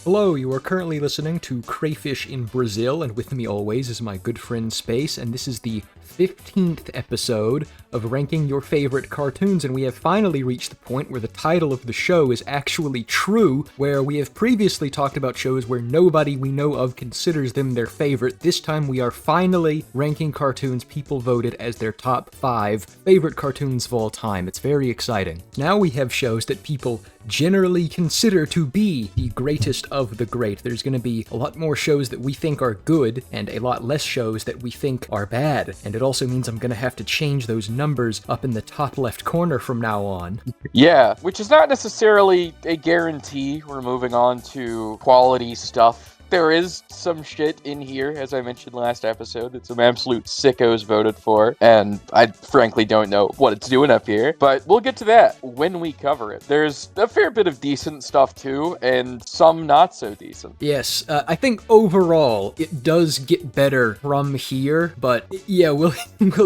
Hello, you are currently listening to Crayfish in Brazil, and with me always is my good friend Space, and this is the 15th episode of ranking your favorite cartoons, and we have finally reached the point where the title of the show is actually true, where we have previously talked about shows where nobody we know of considers them their favorite. This time we are finally ranking cartoons people voted as their top 5 favorite cartoons of all time. It's very exciting. Now we have shows that people generally consider to be the greatest of the great. There's going to be a lot more shows that we think are good, and a lot less shows that we think are bad. And it also means I'm going to have to change those numbers up in the top left corner from now on. Yeah, which is not necessarily a guarantee. We're moving on to quality stuff. There is some shit in here, as I mentioned last episode, that some absolute sickos voted for, and I frankly don't know what it's doing up here, but we'll get to that when we cover it. There's a fair bit of decent stuff too, and some not so decent. Yes, I think overall it does get better from here, but yeah, we'll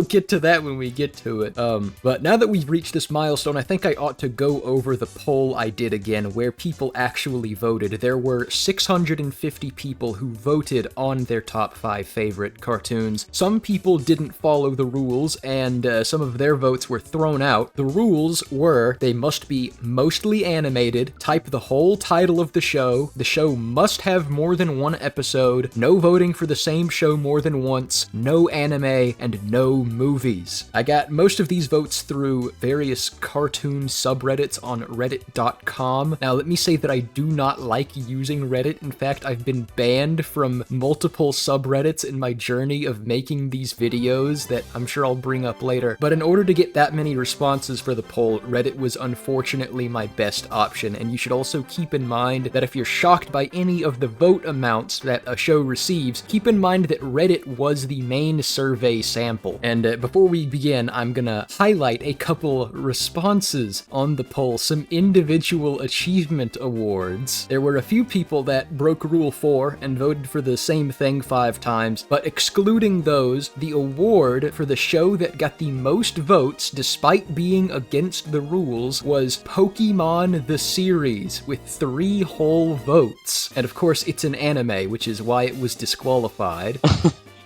get to that when we get to it. But now that we've reached this milestone, I think I ought to go over the poll I did again, where people actually voted. There were 650 people who voted on their top 5 favorite cartoons. Some people didn't follow the rules, and some of their votes were thrown out. The rules were they must be mostly animated, type the whole title of the show must have more than one episode, no voting for the same show more than once, no anime, and no movies. I got most of these votes through various cartoon subreddits on reddit.com. Now let me say that I do not like using Reddit. In fact, I've been banned from multiple subreddits in my journey of making these videos that I'm sure I'll bring up later. But in order to get that many responses for the poll, Reddit was unfortunately my best option, and you should also keep in mind that if you're shocked by any of the vote amounts that a show receives, keep in mind that Reddit was the main survey sample. And before we begin, I'm gonna highlight a couple responses on the poll, some individual achievement awards. There were a few people that broke Rule 4 and voted for the same thing 5 times, but excluding those, the award for the show that got the most votes despite being against the rules was Pokemon the Series, with 3 whole votes. And of course, it's an anime, which is why it was disqualified.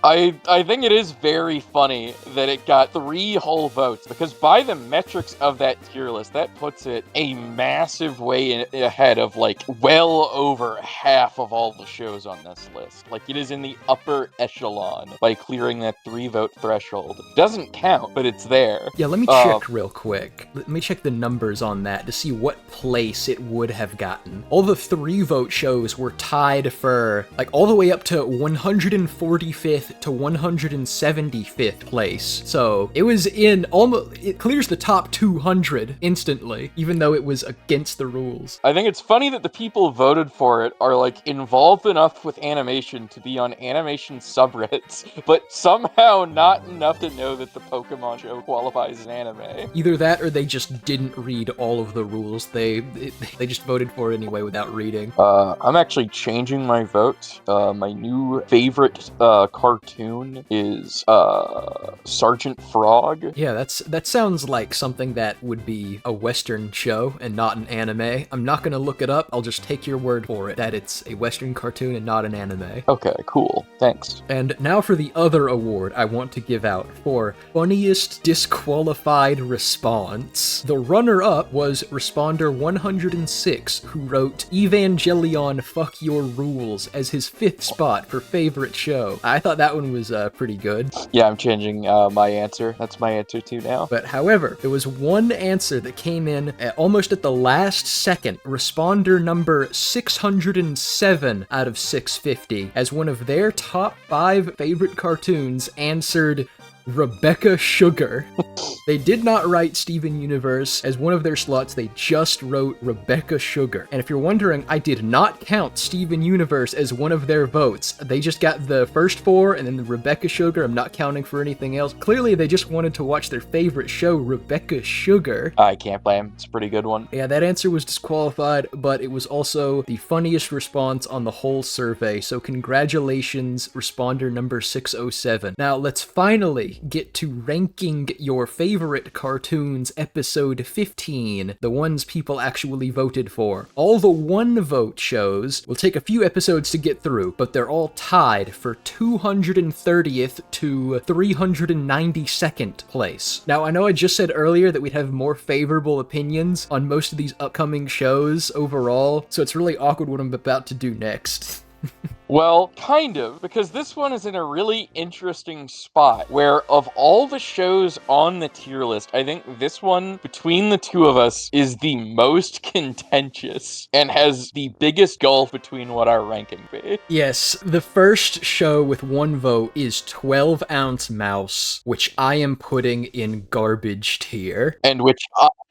I think it is very funny that it got 3 whole votes, because by the metrics of that tier list, that puts it a massive way ahead of, like, well over half of all the shows on this list. Like, it is in the upper echelon by clearing that 3-vote threshold. Doesn't count, but it's there. Yeah, let me check real quick. Let me check the numbers on that to see what place it would have gotten. All the 3-vote shows were tied for, like, all the way up to 145th to 175th place. So it was in almost, it clears the top 200 instantly, even though it was against the rules. I think it's funny that the people who voted for it are, like, involved enough with animation to be on animation subreddits, but somehow not enough to know that the Pokemon show qualifies as anime. Either that or they just didn't read all of the rules. They just voted for it anyway without reading. I'm actually changing my vote. My new favorite cartoon is Sergeant Frog. Yeah, that sounds like something that would be a Western show and not an anime. I'm not gonna look it up, I'll just take your word for it that it's a Western cartoon and not an anime. Okay, cool. Thanks. And now for the other award I want to give out for funniest disqualified response. The runner-up was Responder 106, who wrote Evangelion Fuck Your Rules as his 5th spot for favorite show. I thought that one was pretty good. Yeah, I'm changing my answer. That's my answer too now. But however, there was one answer that came in almost at the last second. Responder number 607 out of 650 as one of their top 5 favorite cartoons answered Rebecca Sugar. They did not write Steven Universe as one of their slots, they just wrote Rebecca Sugar. And if you're wondering, I did not count Steven Universe as one of their votes. They just got the first 4 and then the Rebecca Sugar. I'm not counting for anything else. Clearly they just wanted to watch their favorite show, Rebecca Sugar. I can't blame. It's a pretty good one. Yeah, that answer was disqualified, but it was also the funniest response on the whole survey. So congratulations, responder number 607. Now let's finally we get to ranking your favorite cartoons episode 15, the ones people actually voted for. All the one vote shows will take a few episodes to get through, but they're all tied for 230th to 392nd place. Now, I know I just said earlier that we'd have more favorable opinions on most of these upcoming shows overall, so it's really awkward what I'm about to do next. Well, kind of, because this one is in a really interesting spot, where of all the shows on the tier list, I think this one, between the two of us, is the most contentious, and has the biggest gulf between what our ranking be. Yes, the first show with one vote is 12 Ounce Mouse, which I am putting in garbage tier. And which,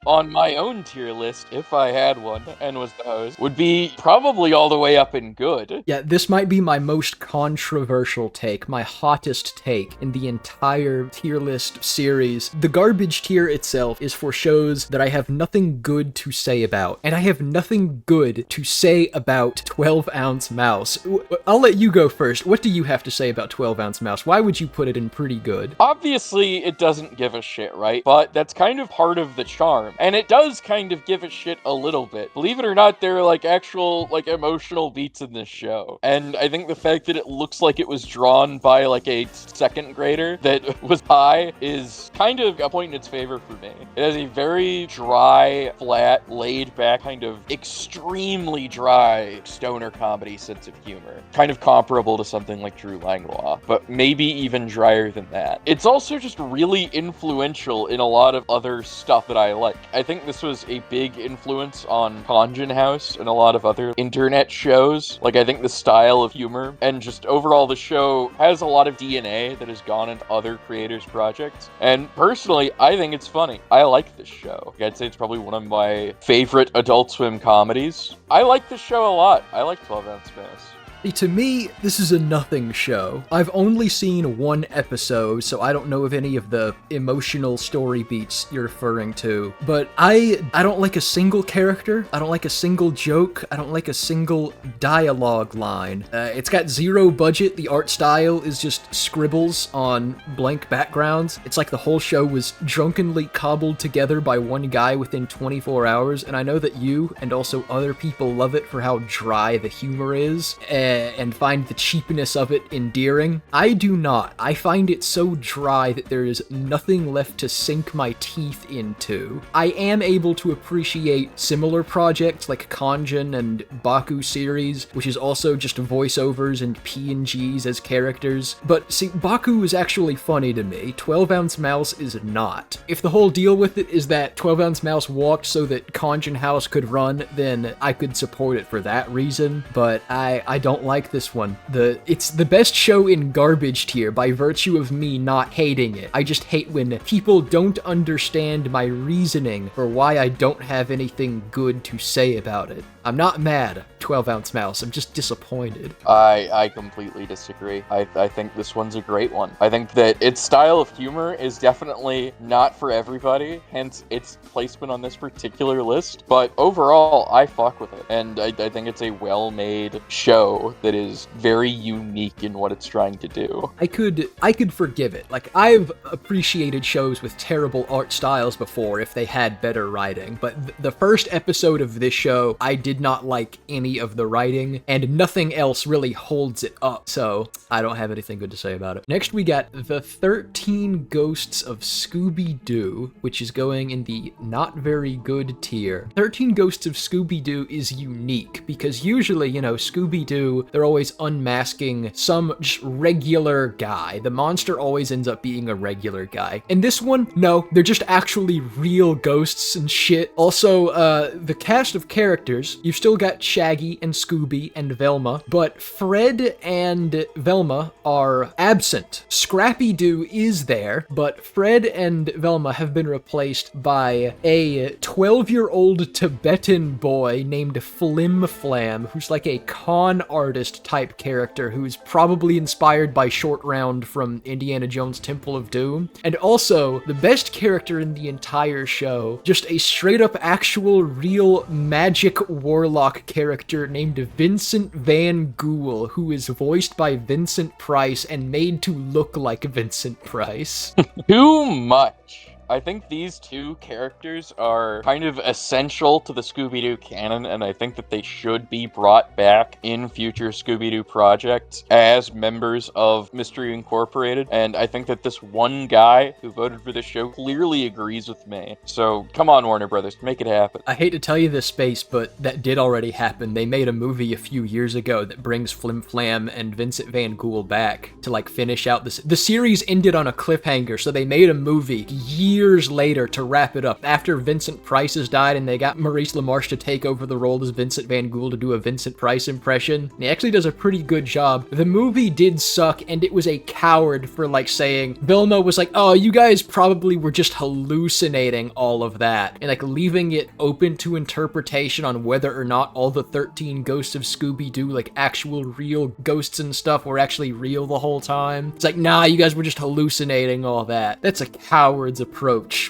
on my own tier list, if I had one, and was the host, would be probably all the way up in good. Yeah, this might be my most controversial take, my hottest take in the entire tier list series. The garbage tier itself is for shows that I have nothing good to say about, and I have nothing good to say about 12 Ounce Mouse. I'll let you go first. What do you have to say about 12 Ounce Mouse? Why would you put it in pretty good? Obviously, it doesn't give a shit, right? But that's kind of part of the charm. And it does kind of give a shit a little bit. Believe it or not, there are actual emotional beats in this show. And I think the fact that it looks like it was drawn by a second grader that was high is kind of a point in its favor for me. It has a very dry, flat, laid back, kind of extremely dry stoner comedy sense of humor. Kind of comparable to something like Drew Langlois, but maybe even drier than that. It's also just really influential in a lot of other stuff that I like. I think this was a big influence on Conjun House and a lot of other internet shows. I think the style of humor and just overall the show has a lot of DNA that has gone into other creators' projects. And personally, I think it's funny. I like this show. I'd say it's probably one of my favorite Adult Swim comedies. I like this show a lot. I like 12 Ounce Mouse. To me, this is a nothing show. I've only seen one episode, so I don't know of any of the emotional story beats you're referring to. But I don't like a single character. I don't like a single joke. I don't like a single dialogue line. It's got zero budget. The art style is just scribbles on blank backgrounds. It's like the whole show was drunkenly cobbled together by one guy within 24 hours, and I know that you and also other people love it for how dry the humor is, and find the cheapness of it endearing. I do not. I find it so dry that there is nothing left to sink my teeth into. I am able to appreciate similar projects like Kanjin and Baku series, which is also just voiceovers and PNGs as characters. But see, Baku is actually funny to me. 12 Ounce Mouse is not. If the whole deal with it is that 12 Ounce Mouse walked so that Kanjin House could run, then I could support it for that reason, but I don't like this one. It's the best show in garbage tier by virtue of me not hating it. I just hate when people don't understand my reasoning for why I don't have anything good to say about it. I'm not mad, 12 Ounce Mouse. I'm just disappointed. I completely disagree. I think this one's a great one. I think that its style of humor is definitely not for everybody, hence its placement on this particular list. But overall, I fuck with it. And I think it's a well-made show that is very unique in what it's trying to do. I could forgive it. I've appreciated shows with terrible art styles before if they had better writing, but the first episode of this show, I did not like any of the writing, and nothing else really holds it up, so I don't have anything good to say about it. Next, we got The 13 Ghosts of Scooby-Doo, which is going in the not very good tier. 13 Ghosts of Scooby-Doo is unique, because usually, Scooby-Doo, they're always unmasking some just regular guy. The monster always ends up being a regular guy. In this one, no, they're just actually real ghosts and shit. Also, the cast of characters, you've still got Shaggy and Scooby and Velma, but Fred and Velma are absent. Scrappy-Doo is there, but Fred and Velma have been replaced by a 12-year-old Tibetan boy named Flim Flam, who's like a con artist artist type character who's probably inspired by Short Round from Indiana Jones Temple of Doom. And also, the best character in the entire show, just a straight up actual real magic warlock character named Vincent Van Ghoul, who is voiced by Vincent Price and made to look like Vincent Price. Too much. I think these two characters are kind of essential to the Scooby-Doo canon, and I think that they should be brought back in future Scooby-Doo projects as members of Mystery Incorporated, and I think that this one guy who voted for this show clearly agrees with me. So, come on, Warner Brothers, make it happen. I hate to tell you this, Space, but that did already happen. They made a movie a few years ago that brings Flim Flam and Vincent Van Ghoul back to, like, finish out this. The series ended on a cliffhanger, so they made a movie years later to wrap it up. After Vincent Price has died and they got Maurice LaMarche to take over the role as Vincent Van Ghoul to do a Vincent Price impression. He actually does a pretty good job. The movie did suck, and it was a coward for, like, saying, Velma was like, oh, you guys probably were just hallucinating all of that, and, like, leaving it open to interpretation on whether or not all the 13 ghosts of Scooby-Doo, like, actual real ghosts and stuff, were actually real the whole time. It's like, nah, you guys were just hallucinating all that. That's a coward's approach,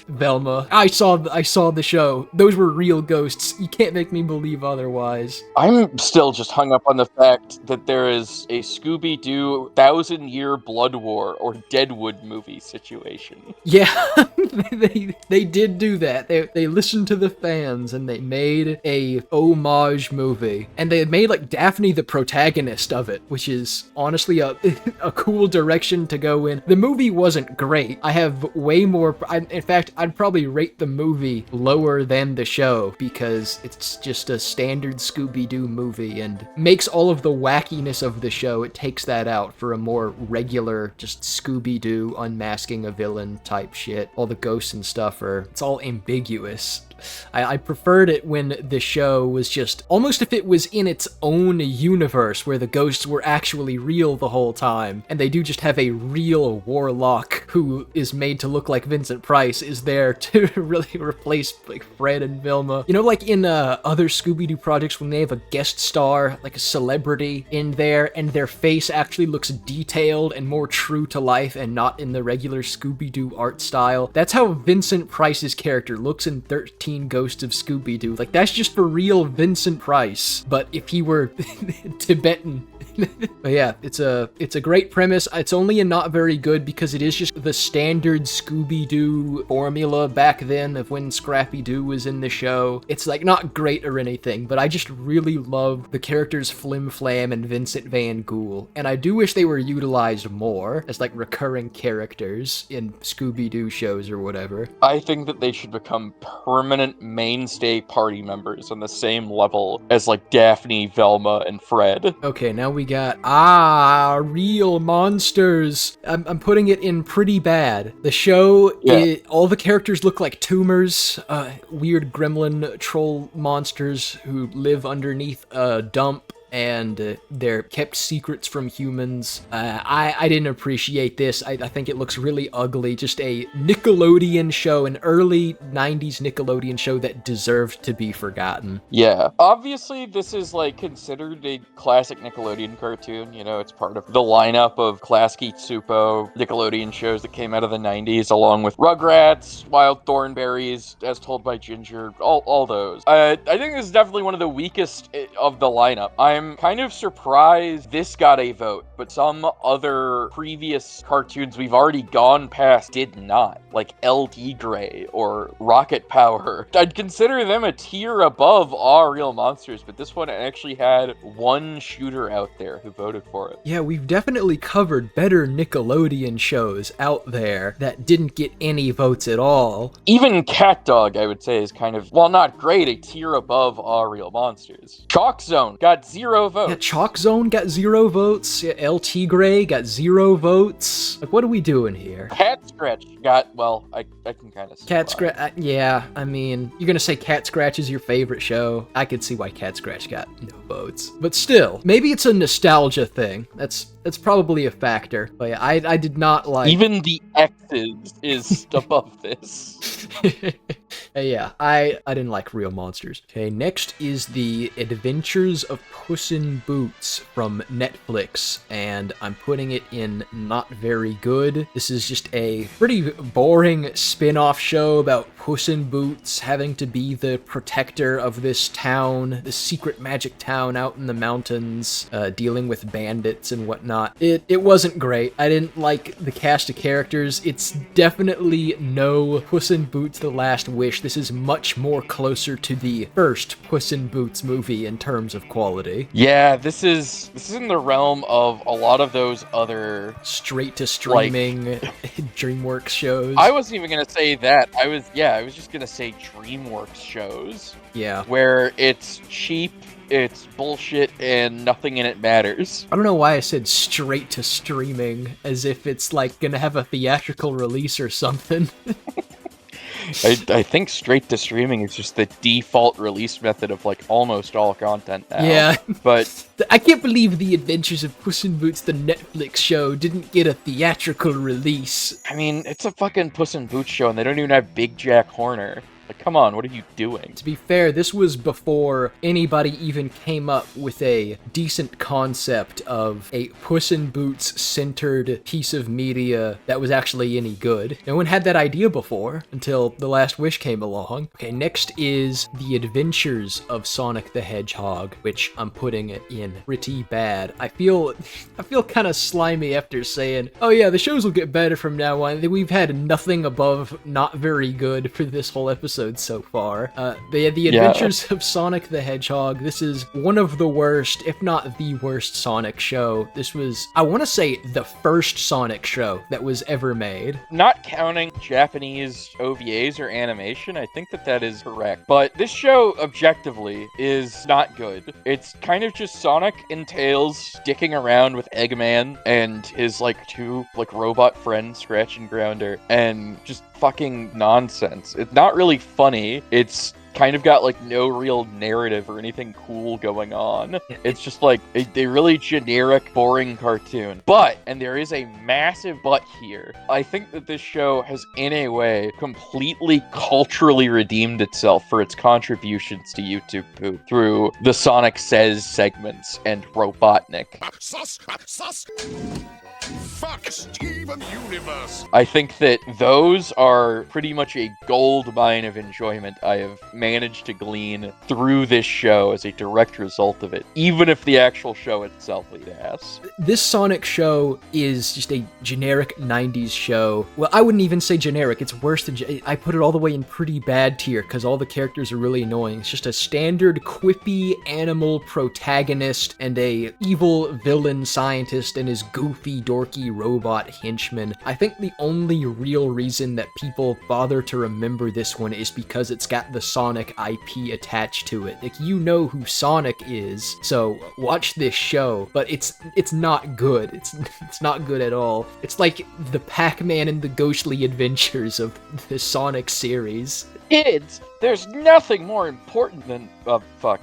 Velma. I saw the show. Those were real ghosts. You can't make me believe otherwise. I'm still just hung up on the fact that there is a Scooby-Doo 1,000-year blood war or Deadwood movie situation. Yeah, they did do that. They listened to the fans and they made a homage movie. And they made, like, Daphne the protagonist of it, which is honestly a cool direction to go in. The movie wasn't great. I have way more... in fact, I'd probably rate the movie lower than the show because it's just a standard Scooby-Doo movie and makes all of the wackiness of the show, it takes that out for a more regular, just Scooby-Doo unmasking a villain type shit. All the ghosts and stuff it's all ambiguous. I preferred it when the show was just almost if it was in its own universe where the ghosts were actually real the whole time, and they do just have a real warlock who is made to look like Vincent Price is there to really replace, like, Fred and Velma. You know, like in other Scooby-Doo projects when they have a guest star, like a celebrity in there, and their face actually looks detailed and more true to life and not in the regular Scooby-Doo art style. That's how Vincent Price's character looks in 13 Ghosts of Scooby-Doo. Like, that's just for real Vincent Price. But if he were Tibetan... But yeah, it's a great premise. It's only not very good because it is just the standard Scooby-Doo formula back then of when Scrappy-Doo was in the show. It's, like, not great or anything, but I just really love the characters Flim Flam and Vincent Van Ghoul. And I do wish they were utilized more as, like, recurring characters in Scooby-Doo shows or whatever. I think that they should become permanent mainstay party members on the same level as, like, Daphne, Velma, and Fred. Okay, now we got, real monsters. I'm putting it in pretty bad. The show, all the characters look like tumors, weird gremlin troll monsters who live underneath a dump. And they're kept secrets from humans. I didn't appreciate this. I think it looks really ugly. Just a Nickelodeon show, an early 90s Nickelodeon show that deserved to be forgotten. Yeah. Obviously, this is, like, considered a classic Nickelodeon cartoon. You know, it's part of the lineup of Klasky Tsupo Nickelodeon shows that came out of the 90s, along with Rugrats, Wild Thornberrys, As Told by Ginger, all those. I think this is definitely one of the weakest of the lineup. I'm kind of surprised this got a vote, but some other previous cartoons we've already gone past did not, like El Tigre or Rocket Power. I'd consider them a tier above All Real Monsters, but this one actually had one shooter out there who voted for it. Yeah, we've definitely covered better Nickelodeon shows out there that didn't get any votes at all. Even Cat Dog, I would say, is kind of, while not great, a tier above All Real Monsters. Chalk Zone got 0 votes. Yeah, Chalk Zone got 0 votes. Yeah, El Tigre got 0 votes. Like, what are we doing here? Cat Scratch got, well, I can kind of see Cat why. Scratch, yeah, I mean, you're gonna say Cat Scratch is your favorite show. I could see why Cat Scratch got no votes. But still, maybe it's a nostalgia thing. That's probably a factor. But yeah, I did not like... Even the X's is above this. Yeah, I didn't like real monsters. Okay, next is The Adventures of Puss in Boots from Netflix, and I'm putting it in not very good. This is just a pretty boring spin-off show about Puss in Boots having to be the protector of this town, this secret magic town out in the mountains, dealing with bandits and whatnot. It wasn't great. I didn't like the cast of characters. It's definitely no Puss in Boots The Last Wish. This is much more closer to the first Puss in Boots movie in terms of quality. Yeah, this is in the realm of a lot of those other straight to streaming DreamWorks shows. I wasn't even gonna say that. I was just gonna say DreamWorks shows. Yeah. Where it's cheap, it's bullshit, and nothing in it matters. I don't know why I said straight to streaming, as if it's like gonna have a theatrical release or something. I think straight to streaming is just the default release method of like almost all content now. Yeah. But I can't believe The Adventures of Puss in Boots, the Netflix show, didn't get a theatrical release. I mean, it's a fucking Puss in Boots show and they don't even have Big Jack Horner. Like, come on, what are you doing? To be fair, this was before anybody even came up with a decent concept of a Puss in Boots-centered piece of media that was actually any good. No one had that idea before until The Last Wish came along. Okay, next is The Adventures of Sonic the Hedgehog, which I'm putting it in pretty bad. I feel kind of slimy after saying, oh yeah, the shows will get better from now on. We've had nothing above not very good for this whole episode so far. The Adventures of Sonic the Hedgehog. This is one of the worst, if not the worst Sonic show. This was, I want to say, the first Sonic show that was ever made. Not counting Japanese OVAs or animation, I think that is correct. But this show, objectively, is not good. It's kind of just Sonic and Tails dicking around with Eggman and his, like, two, like, robot friends, Scratch and Grounder, and just fucking nonsense. It's not really funny. It's kind of got like no real narrative or anything cool going on. It's just like a really generic, boring cartoon. But, and there is a massive but here, I think that this show has in a way completely culturally redeemed itself for its contributions to YouTube poop through the Sonic Says segments and Robotnik. Fuck Steven Universe. I think that those are pretty much a gold mine of enjoyment I have managed to glean through this show as a direct result of it, even if the actual show itself laid ass. This Sonic show is just a generic 90s show. Well, I wouldn't even say generic, it's worse than... I put it all the way in pretty bad tier, because all the characters are really annoying. It's just a standard quippy animal protagonist and a evil villain scientist and his goofy, dorky robot henchman. I think the only real reason that people bother to remember this one is because it's got the Sonic IP attached to it. Like, you know who Sonic is, so watch this show, but it's not good. It's not good at all. It's like the Pac-Man and the Ghostly Adventures of the Sonic series. Kids, there's nothing more important than...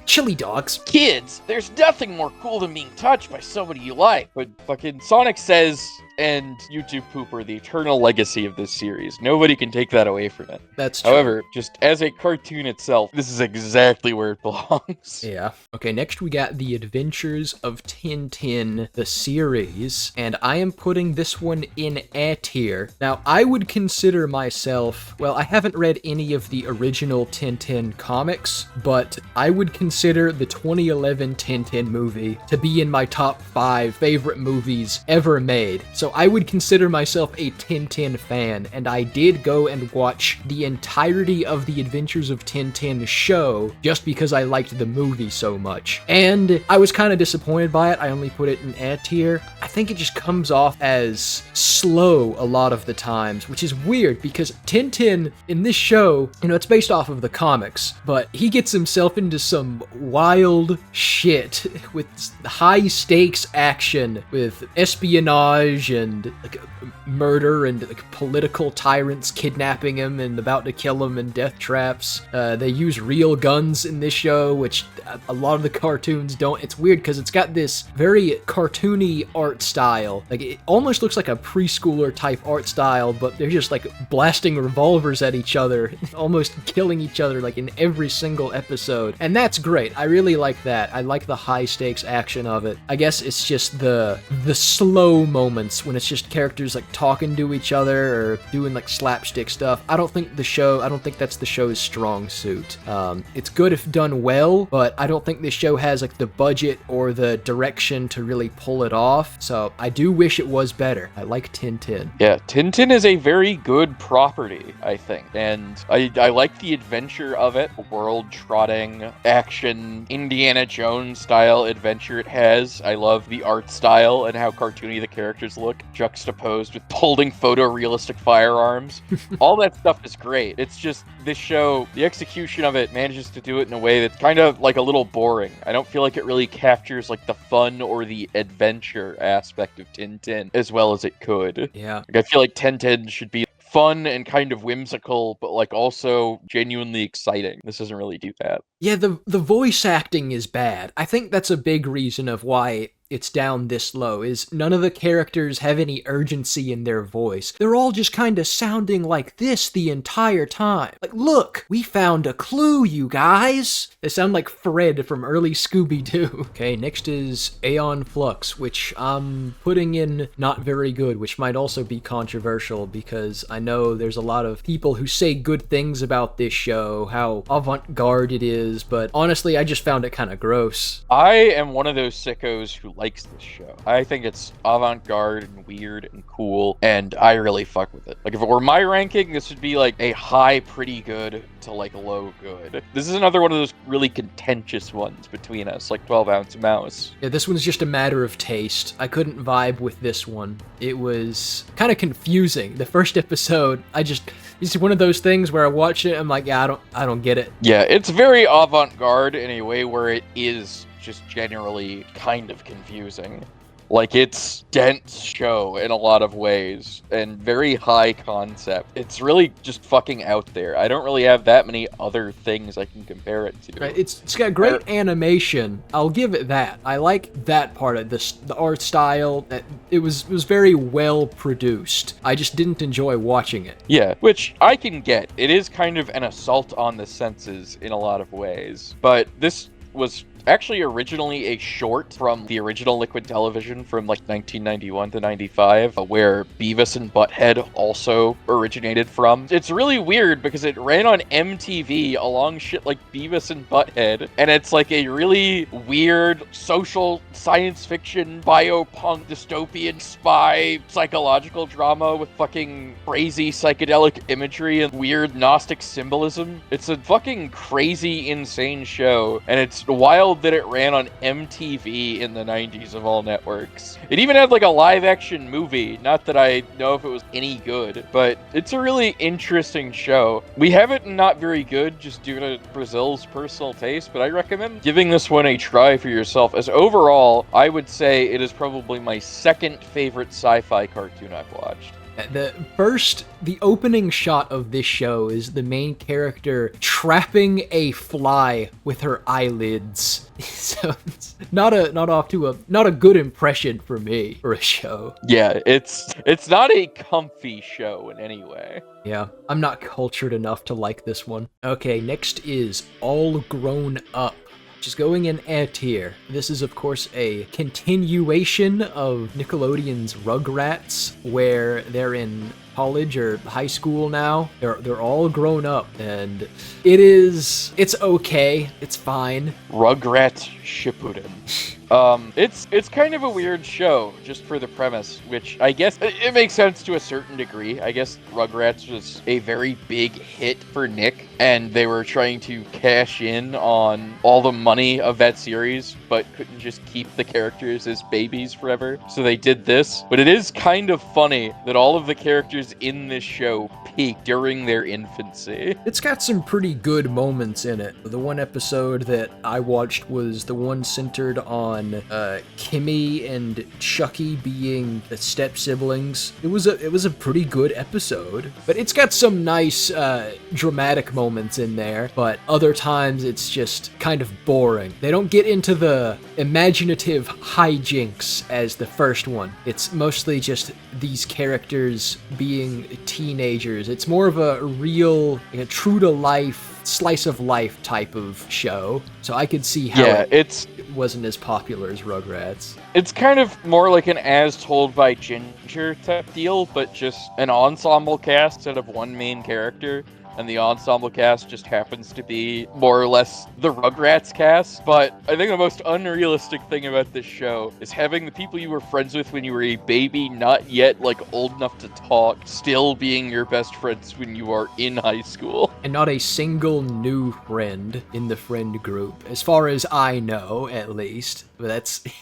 chili dogs. Kids, there's nothing more cool than being touched by somebody you like. But fucking Sonic Says and YouTube Poop are the eternal legacy of this series. Nobody can take that away from it. That's true. However, just as a cartoon itself, this is exactly where it belongs. Yeah. Okay, next we got The Adventures of Tintin, the series, and I am putting this one in A tier. Now, I would consider myself, well, I haven't read any of the original Tintin comics, but I would consider the 2011 Tintin movie to be in my top 5 favorite movies ever made. So I would consider myself a Tintin fan, and I did go and watch the entirety of the Adventures of Tintin show just because I liked the movie so much. And I was kind of disappointed by it. I only put it in A tier. I think it just comes off as slow a lot of the times, which is weird because Tintin in this show, you know, it's based off of the comics, but he gets himself into some wild shit with high stakes action, with espionage and like murder and like political tyrants kidnapping him and about to kill him in death traps. They use real guns in this show, which a lot of the cartoons don't. It's weird because it's got this very cartoony art style. Like it almost looks like a preschooler type art style, but they're just like blasting revolvers at each other, almost killing each other like in every single episode. And that's great. I really like that. I like the high stakes action of it. I guess it's just the slow moments when it's just characters like talking to each other or doing like slapstick stuff. I don't think that's the show's strong suit. It's good if done well, but I don't think this show has like the budget or the direction to really pull it off. So I do wish it was better. I like Tintin. Yeah, Tintin is a very good property, I think. And I like the adventure of it, world-trotting, action, Indiana Jones style adventure it has. I love the art style and how cartoony the characters look, juxtaposed with holding photorealistic firearms. All that stuff is great. It's just this show, the execution of it manages to do it in a way that's kind of like a little boring. I don't feel like it really captures like the fun or the adventure aspect of Tintin as well as it could. Yeah. Like, I feel like Tintin should be fun and kind of whimsical, but like also genuinely exciting. This doesn't really do that. Yeah, the voice acting is bad. I think that's a big reason of why it's down this low, is none of the characters have any urgency in their voice. They're all just kind of sounding like this the entire time. Like, look, we found a clue, you guys. They sound like Fred from early Scooby-Doo. Okay, next is Aeon Flux, which I'm putting in not very good, which might also be controversial because I know there's a lot of people who say good things about this show, how avant-garde it is, but honestly, I just found it kind of gross. I am one of those sickos who likes this show. I think it's avant-garde and weird and cool, and I really fuck with it. Like, if it were my ranking, this would be like a high pretty good to like low good. This is another one of those really contentious ones between us, like 12 Ounce Mouse. Yeah, this one's just a matter of taste. I couldn't vibe with this one. It was kind of confusing. The first episode, it's one of those things where I watch it, I'm like, yeah, I don't get it. Yeah, it's very avant-garde in a way where it is just generally kind of confusing. Like, it's dense show in a lot of ways and very high concept. It's really just fucking out there. I don't really have that many other things I can compare it to. Right, it's got great animation. I'll give it that. I like that part of this, the art style. It was very well produced. I just didn't enjoy watching it. Yeah, which I can get. It is kind of an assault on the senses in a lot of ways. But this was actually originally a short from the original Liquid Television from like 1991 to 95, where Beavis and Butthead also originated from. It's really weird because it ran on MTV along shit like Beavis and Butthead, and it's like a really weird social science fiction biopunk dystopian spy psychological drama with fucking crazy psychedelic imagery and weird Gnostic symbolism. It's a fucking crazy, insane show, and it's wild that it ran on MTV in the 90s of all networks. It even had like a live action movie. Not that I know if it was any good, but it's a really interesting show. We have it not very good just due to Brazil's personal taste, but I recommend giving this one a try for yourself, as overall, I would say it is probably my second favorite sci-fi cartoon I've watched. The opening shot of this show is the main character trapping a fly with her eyelids. So it's not a good impression for me for a show. Yeah, it's not a comfy show in any way. Yeah, I'm not cultured enough to like this one. Okay, next is All Grown Up. Just going in A tier. This is, of course, a continuation of Nickelodeon's Rugrats, where they're in college or high school now. They're all grown up, and it's okay. It's fine. Rugrats Shippuden. It's kind of a weird show, just for the premise, which I guess it makes sense to a certain degree. I guess Rugrats was a very big hit for Nick, and they were trying to cash in on all the money of that series, but couldn't just keep the characters as babies forever. So they did this, but it is kind of funny that all of the characters in this show peak during their infancy. It's got some pretty good moments in it. The one episode that I watched was the one centered on on Kimmy and Chucky being the step siblings. It was a pretty good episode, but it's got some nice dramatic moments in there, but other times it's just kind of boring. They don't get into the imaginative hijinks as the first one. It's mostly just these characters being teenagers. It's more of a real, like, a true to life, slice of life type of show. So I could see how it wasn't as popular as Rugrats. It's kind of more like an As Told by Ginger type deal, but just an ensemble cast instead of one main character. And the ensemble cast just happens to be more or less the Rugrats cast. But I think the most unrealistic thing about this show is having the people you were friends with when you were a baby, not yet like old enough to talk, still being your best friends when you are in high school. And not a single new friend in the friend group, as far as I know, at least. But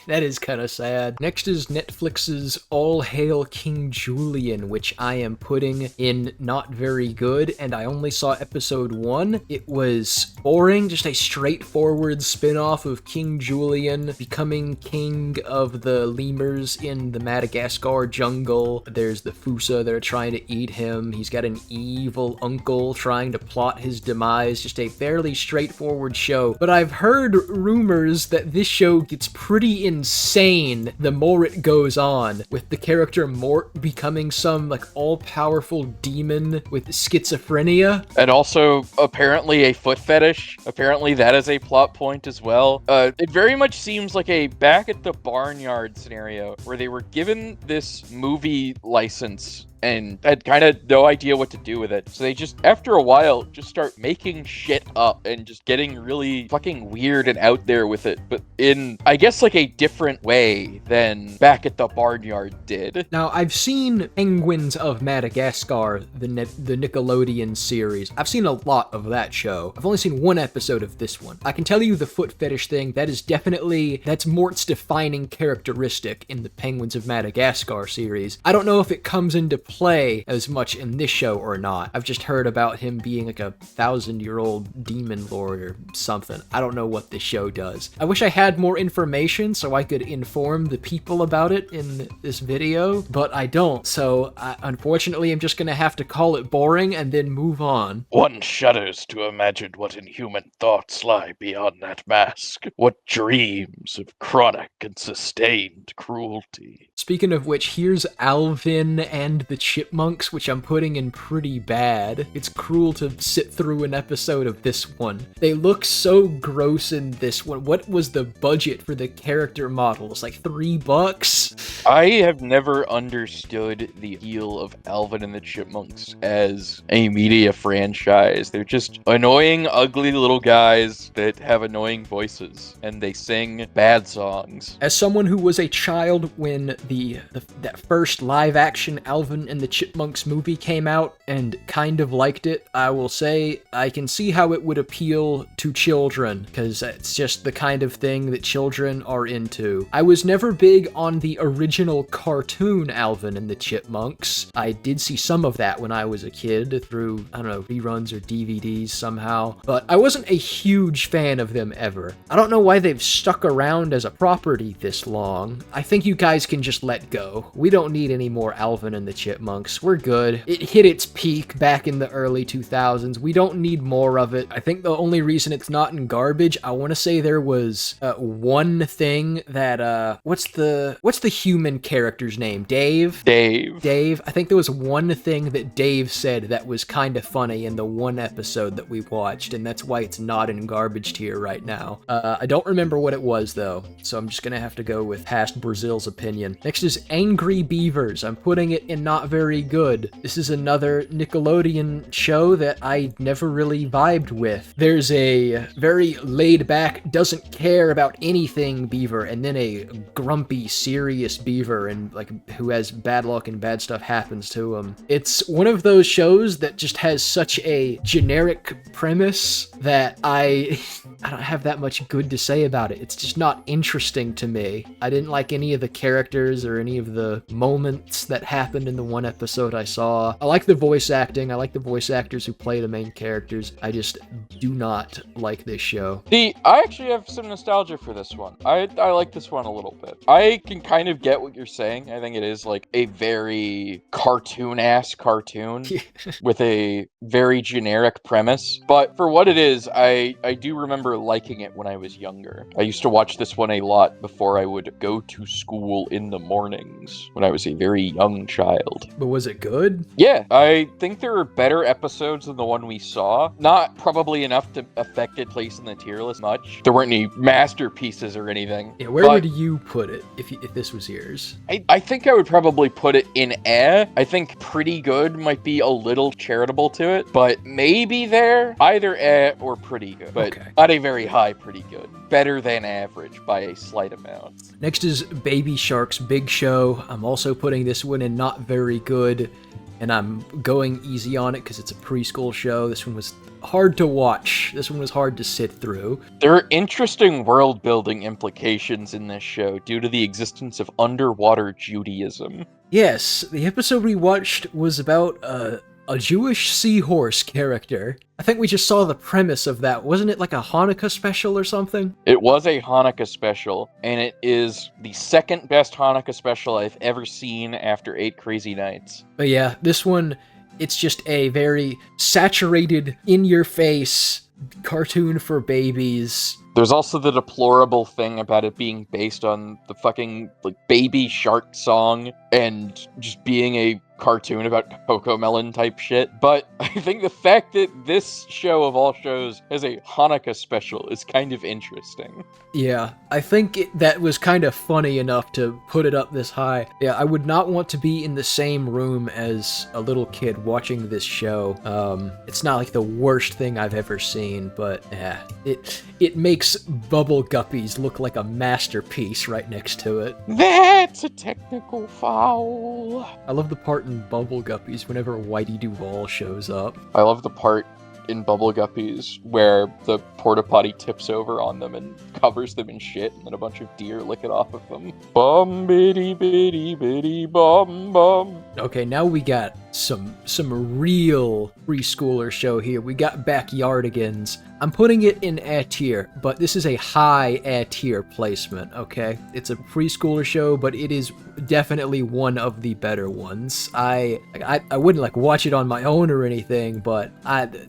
that is kind of sad. Next is Netflix's All Hail King Julian, which I am putting in not very good, and I only saw episode 1. It was boring, just a straightforward spin-off of King Julian becoming king of the lemurs in the Madagascar jungle. There's the Fusa that are trying to eat him. He's got an evil uncle trying to plot his demise. Just a fairly straightforward show. But I've heard rumors that this show gets pretty insane the more it goes on, with the character Mort becoming some like all-powerful demon with schizophrenia. And also, apparently, a foot fetish. Apparently, that is a plot point as well. It very much seems like a back at the barnyard scenario, where they were given this movie license and had kind of no idea what to do with it. So they just, after a while, just start making shit up and just getting really fucking weird and out there with it, but in, I guess, like a different way than Back at the Barnyard did. Now, I've seen Penguins of Madagascar, the Nickelodeon series. I've seen a lot of that show. I've only seen one episode of this one. I can tell you the foot fetish thing, that's Mort's defining characteristic in the Penguins of Madagascar series. I don't know if it comes into play as much in this show or not. I've just heard about him being like a 1,000-year-old demon lord or something. I don't know what this show does. I wish I had more information so I could inform the people about it in this video, but I don't. So unfortunately, I'm just gonna have to call it boring and then move on. One shudders to imagine what inhuman thoughts lie beyond that mask. What dreams of chronic and sustained cruelty. Speaking of which, here's Alvin and the Chipmunks, which I'm putting in pretty bad. It's cruel to sit through an episode of this one. They look so gross in this one. What was the budget for the character models? Like $3? I have never understood the appeal of Alvin and the Chipmunks as a media franchise. They're just annoying, ugly little guys that have annoying voices, and they sing bad songs. As someone who was a child when that first live-action Alvin and the Chipmunks movie came out and kind of liked it, I will say I can see how it would appeal to children, because it's just the kind of thing that children are into. I was never big on the original cartoon Alvin and the Chipmunks. I did see some of that when I was a kid through, I don't know, reruns or DVDs somehow, but I wasn't a huge fan of them ever. I don't know why they've stuck around as a property this long. I think you guys can just let go. We don't need any more Alvin and the Chipmunks. We're good. It hit its peak back in the early 2000s. We don't need more of it. I think the only reason it's not in garbage, I want to say there was one thing that, what's the human character's name? Dave? Dave. I think there was one thing that Dave said that was kind of funny in the one episode that we watched, and that's why it's not in garbage tier right now. I don't remember what it was, though, so I'm just gonna have to go with past Brazil's opinion. Next is Angry Beavers. I'm putting it in not very good. This is another Nickelodeon show that I never really vibed with. There's a very laid-back, doesn't care about anything beaver, and then a grumpy, serious beaver fever and like who has bad luck and bad stuff happens to him. It's one of those shows that just has such a generic premise that I don't have that much good to say about it. It's just not interesting to me. I didn't like any of the characters or any of the moments that happened in the one episode I saw. I like the voice acting. I like the voice actors who play the main characters. I just do not like this show. See, I actually have some nostalgia for this one. I like this one a little bit. I can kind of get what you're saying. I think it is like a very cartoon-ass cartoon with a very generic premise. But for what it is, I do remember liking it when I was younger. I used to watch this one a lot before I would go to school in the mornings when I was a very young child. But was it good? Yeah, I think there are better episodes than the one we saw. Not probably enough to affect its place in the tier list much. There weren't any masterpieces or anything. Yeah, where would you put it if this was yours? I think I would probably put it in A. I think pretty good might be a little charitable to it, but maybe there. Either A or pretty good, but not a very high pretty good. Better than average by a slight amount. Next is Baby Shark's Big Show. I'm also putting this one in not very good, and I'm going easy on it because it's a preschool show. This one was hard to watch. This one was hard to sit through. There are interesting world-building implications in this show due to the existence of underwater Judaism. Yes, the episode we watched was about a Jewish seahorse character. I think we just saw the premise of that. Wasn't it like a Hanukkah special or something? It was a Hanukkah special, and it is the second best Hanukkah special I've ever seen after 8 Crazy Nights. But yeah, this one, it's just a very saturated, in-your-face cartoon for babies. There's also the deplorable thing about it being based on the fucking like Baby Shark song and just being a cartoon about Cocomelon type shit. But I think the fact that this show of all shows has a Hanukkah special is kind of interesting. Yeah, I think that was kind of funny enough to put it up this high. Yeah, I would not want to be in the same room as a little kid watching this show. It's not like the worst thing I've ever seen, but yeah, it makes Bubble Guppies look like a masterpiece right next to it. That's a technical foul. I love the part in Bubble Guppies whenever Whitey Duvall shows up. I love the part in Bubble Guppies where the porta potty tips over on them and covers them in shit, and then a bunch of deer lick it off of them. Bum bitty bitty bitty bum bum. Okay, now we got some real preschooler show here. We got Backyardigans. I'm putting it in A tier, but this is a high A tier placement, okay? It's a preschooler show, but it is definitely one of the better ones. I wouldn't like watch it on my own or anything, but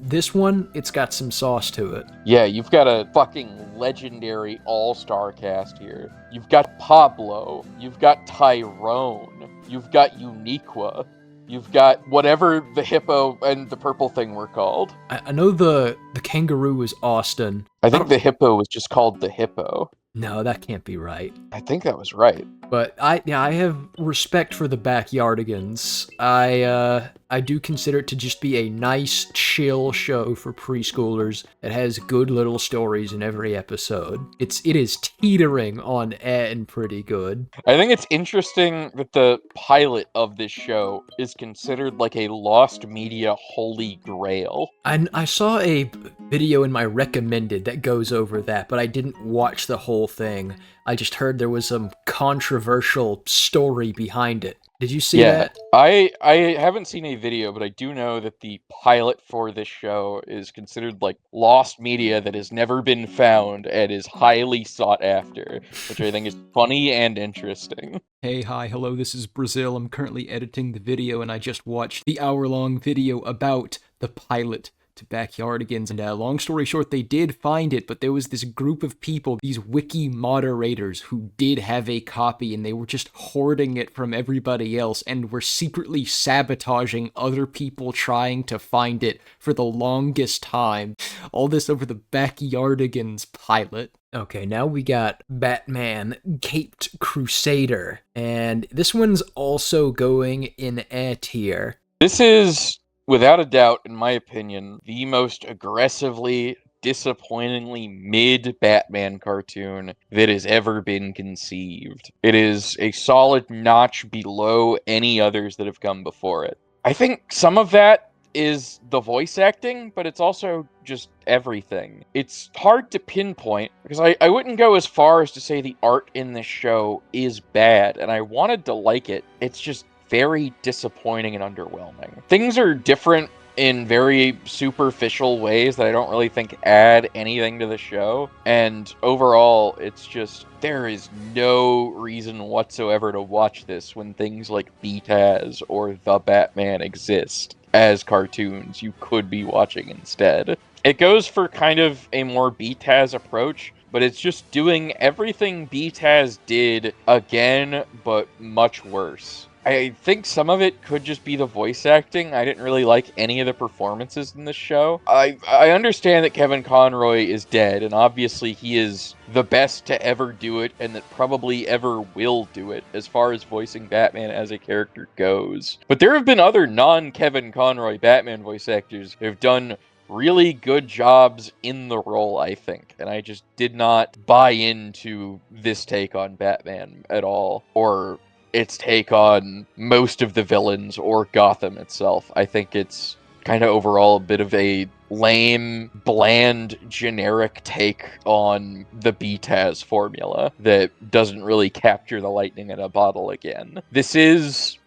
this one, it's got some sauce to it. Yeah, you've got a fucking legendary all-star cast here. You've got Pablo, you've got Tyrone, you've got Uniqua, you've got whatever the hippo and the purple thing were called. I know the kangaroo was Austin. I think the hippo was just called the hippo. No, that can't be right. I think that was right. But I have respect for the Backyardigans. I do consider it to just be a nice, chill show for preschoolers that has good little stories in every episode. It is teetering on and pretty good. I think it's interesting that the pilot of this show is considered like a lost media holy grail. I saw a video in my recommended that goes over that, but I didn't watch the whole thing. I just heard there was some controversial story behind it. Did you see that? I haven't seen a video, but I do know that the pilot for this show is considered like lost media that has never been found and is highly sought after, which I think is funny and interesting. Hey, hi, hello, this is Brazil. I'm currently editing the video, and I just watched the hour-long video about the pilot to Backyardigans, and long story short, they did find it, but there was this group of people, these wiki moderators, who did have a copy, and they were just hoarding it from everybody else, and were secretly sabotaging other people trying to find it for the longest time. All this over the Backyardigans pilot. Okay, now we got Batman Caped Crusader, and this one's also going in A tier. This is, without a doubt, in my opinion, the most aggressively disappointingly mid Batman cartoon that has ever been conceived. It is a solid notch below any others that have come before it. I think some of that is the voice acting, but it's also just everything. It's hard to pinpoint, because I wouldn't go as far as to say the art in this show is bad, and I wanted to like it. It's just very disappointing and underwhelming. Things are different in very superficial ways that I don't really think add anything to the show, and overall, it's just, there is no reason whatsoever to watch this when things like BTAS or The Batman exist as cartoons you could be watching instead. It goes for kind of a more BTAS approach, but it's just doing everything BTAS did again, but much worse. I think some of it could just be the voice acting. I didn't really like any of the performances in this show. I understand that Kevin Conroy is dead, and obviously he is the best to ever do it, and that probably ever will do it, as far as voicing Batman as a character goes. But there have been other non-Kevin Conroy Batman voice actors who have done really good jobs in the role, I think. And I just did not buy into this take on Batman at all, or its take on most of the villains or Gotham itself. I think it's kind of overall a bit of a lame, bland, generic take on the BTAS formula that doesn't really capture the lightning in a bottle again. This is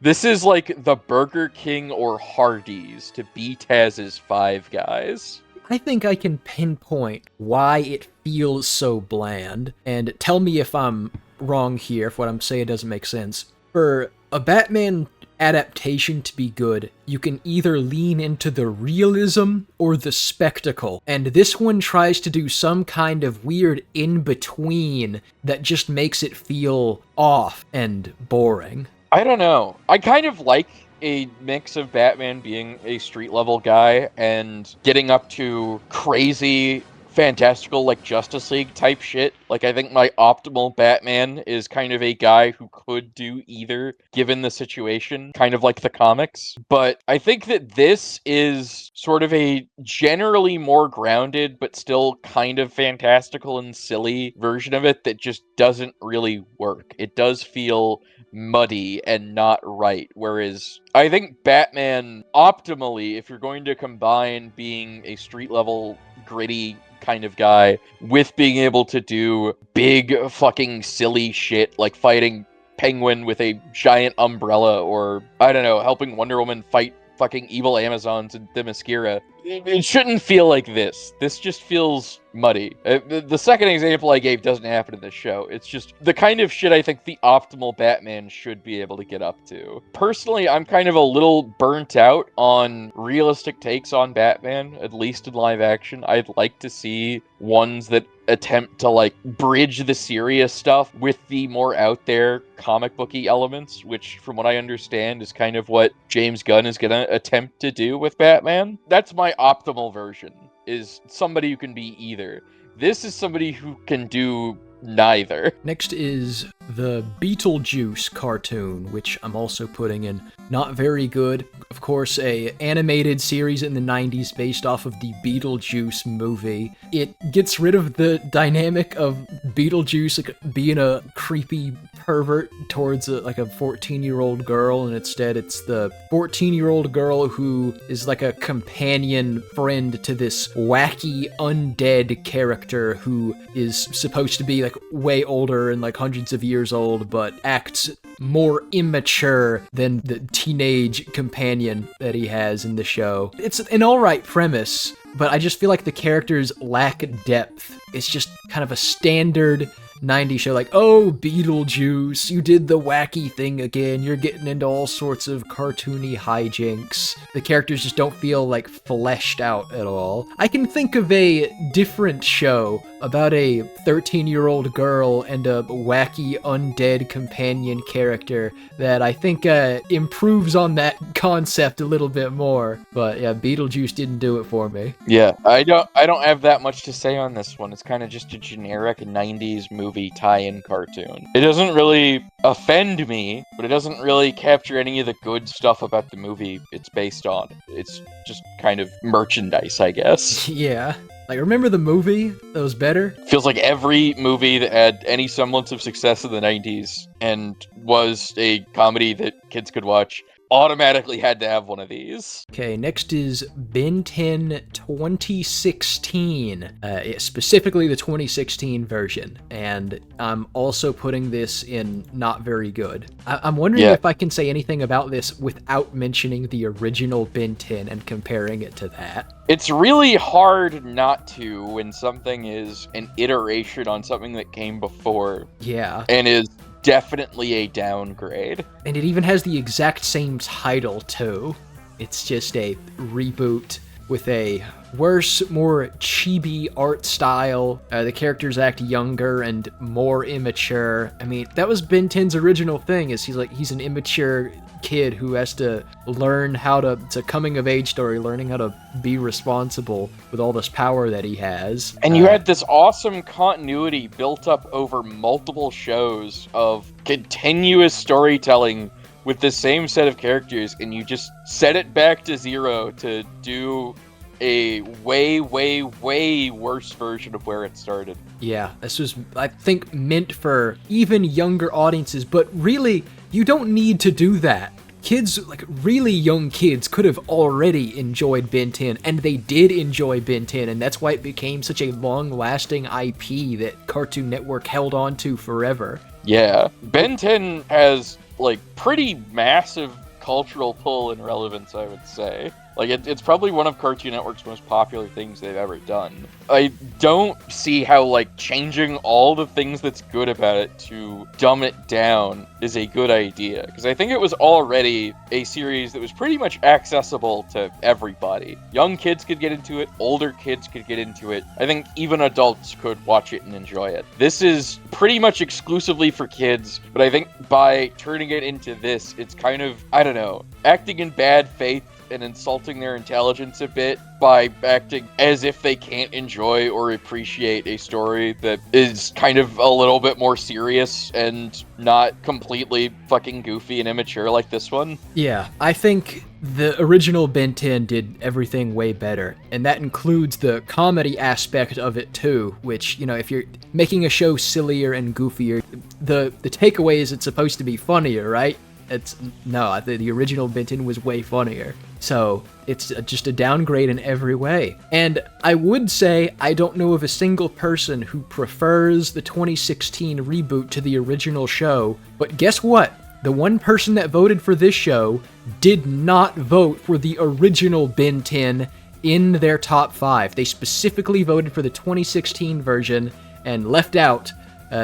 this is like the Burger King or Hardee's to BTAS's Five Guys. I think I can pinpoint why it feels so bland, and tell me if I'm wrong here, if what I'm saying doesn't make sense. For a Batman adaptation to be good, you can either lean into the realism or the spectacle, and this one tries to do some kind of weird in-between that just makes it feel off and boring. I don't know. I kind of like a mix of Batman being a street-level guy and getting up to crazy, fantastical, like, Justice League type shit. Like, I think my optimal Batman is kind of a guy who could do either, given the situation, kind of like the comics. But I think that this is sort of a generally more grounded, but still kind of fantastical and silly version of it that just doesn't really work. It does feel muddy and not right, whereas I think Batman, optimally, if you're going to combine being a street-level, gritty kind of guy with being able to do big fucking silly shit like fighting Penguin with a giant umbrella, or I don't know, helping Wonder Woman fight fucking evil Amazons in Themyscira, it shouldn't feel like this. This just feels muddy. The second example I gave doesn't happen in this show. It's just the kind of shit I think the optimal Batman should be able to get up to. Personally, I'm kind of a little burnt out on realistic takes on Batman, at least in live action. I'd like to see ones that attempt to, like, bridge the serious stuff with the more out there comic booky elements, which, from what I understand, is kind of what James Gunn is gonna attempt to do with Batman. That's my optimal version, is somebody who can be either. This is somebody who can do neither. Next is the Beetlejuice cartoon, which I'm also putting in. Not very good. Of course, a animated series in the 90s based off of the Beetlejuice movie. It gets rid of the dynamic of Beetlejuice like, being a creepy pervert towards a 14-year-old girl, and instead it's the 14-year-old girl who is like a companion friend to this wacky undead character who is supposed to be like way older and like hundreds of years old, but acts more immature than the teenage companion that he has in the show. It's an alright premise, but I just feel like the characters lack depth. It's just kind of a standard 90s show, like, oh, Beetlejuice, you did the wacky thing again, you're getting into all sorts of cartoony hijinks. The characters just don't feel, like, fleshed out at all. I can think of a different show about a 13-year-old girl and a wacky undead companion character that I think improves on that concept a little bit more. But yeah, Beetlejuice didn't do it for me. Yeah, I don't have that much to say on this one. It's kind of just a generic 90s movie tie-in cartoon. It doesn't really offend me, but it doesn't really capture any of the good stuff about the movie it's based on. It's just kind of merchandise, I guess. Yeah. Like, remember the movie that was better? Feels like every movie that had any semblance of success in the 90s and was a comedy that kids could watch automatically had to have one of these. Okay, next is Ben 10 2016, specifically the 2016 version, and I'm also putting this in not very good. I'm wondering if I can say anything about this without mentioning the original Ben 10 and comparing it to that. It's really hard not to when something is an iteration on something that came before. Yeah. And is definitely a downgrade. And it even has the exact same title, too. It's just a reboot with a worse, more chibi art style. The characters act younger and more immature. I mean, that was Ben 10's original thing, is he's an immature kid who has to learn how to, it's a coming of age story, learning how to be responsible with all this power that he has. And you had this awesome continuity built up over multiple shows of continuous storytelling with the same set of characters, and you just set it back to zero to do a way, way, way worse version of where it started. Yeah, this was, I think, meant for even younger audiences, but really, you don't need to do that. Kids, like really young kids, could have already enjoyed Ben 10, and they did enjoy Ben 10, and that's why it became such a long-lasting IP that Cartoon Network held on to forever. Yeah, Ben 10 has, like, pretty massive cultural pull and relevance, I would say. Like, it's probably one of Cartoon Network's most popular things they've ever done. I don't see how, like, changing all the things that's good about it to dumb it down is a good idea. Because I think it was already a series that was pretty much accessible to everybody. Young kids could get into it, older kids could get into it. I think even adults could watch it and enjoy it. This is pretty much exclusively for kids, but I think by turning it into this, it's kind of, I don't know, acting in bad faith and insulting their intelligence a bit by acting as if they can't enjoy or appreciate a story that is kind of a little bit more serious and not completely fucking goofy and immature like this one. Yeah, I think the original Ben 10 did everything way better, and that includes the comedy aspect of it too, which, you know, if you're making a show sillier and goofier, the takeaway is it's supposed to be funnier, right? The original Ben 10 was way funnier. So it's just a downgrade in every way. And I would say I don't know of a single person who prefers the 2016 reboot to the original show, but guess what? The one person that voted for this show did not vote for the original Ben 10 in their top 5. They specifically voted for the 2016 version and left out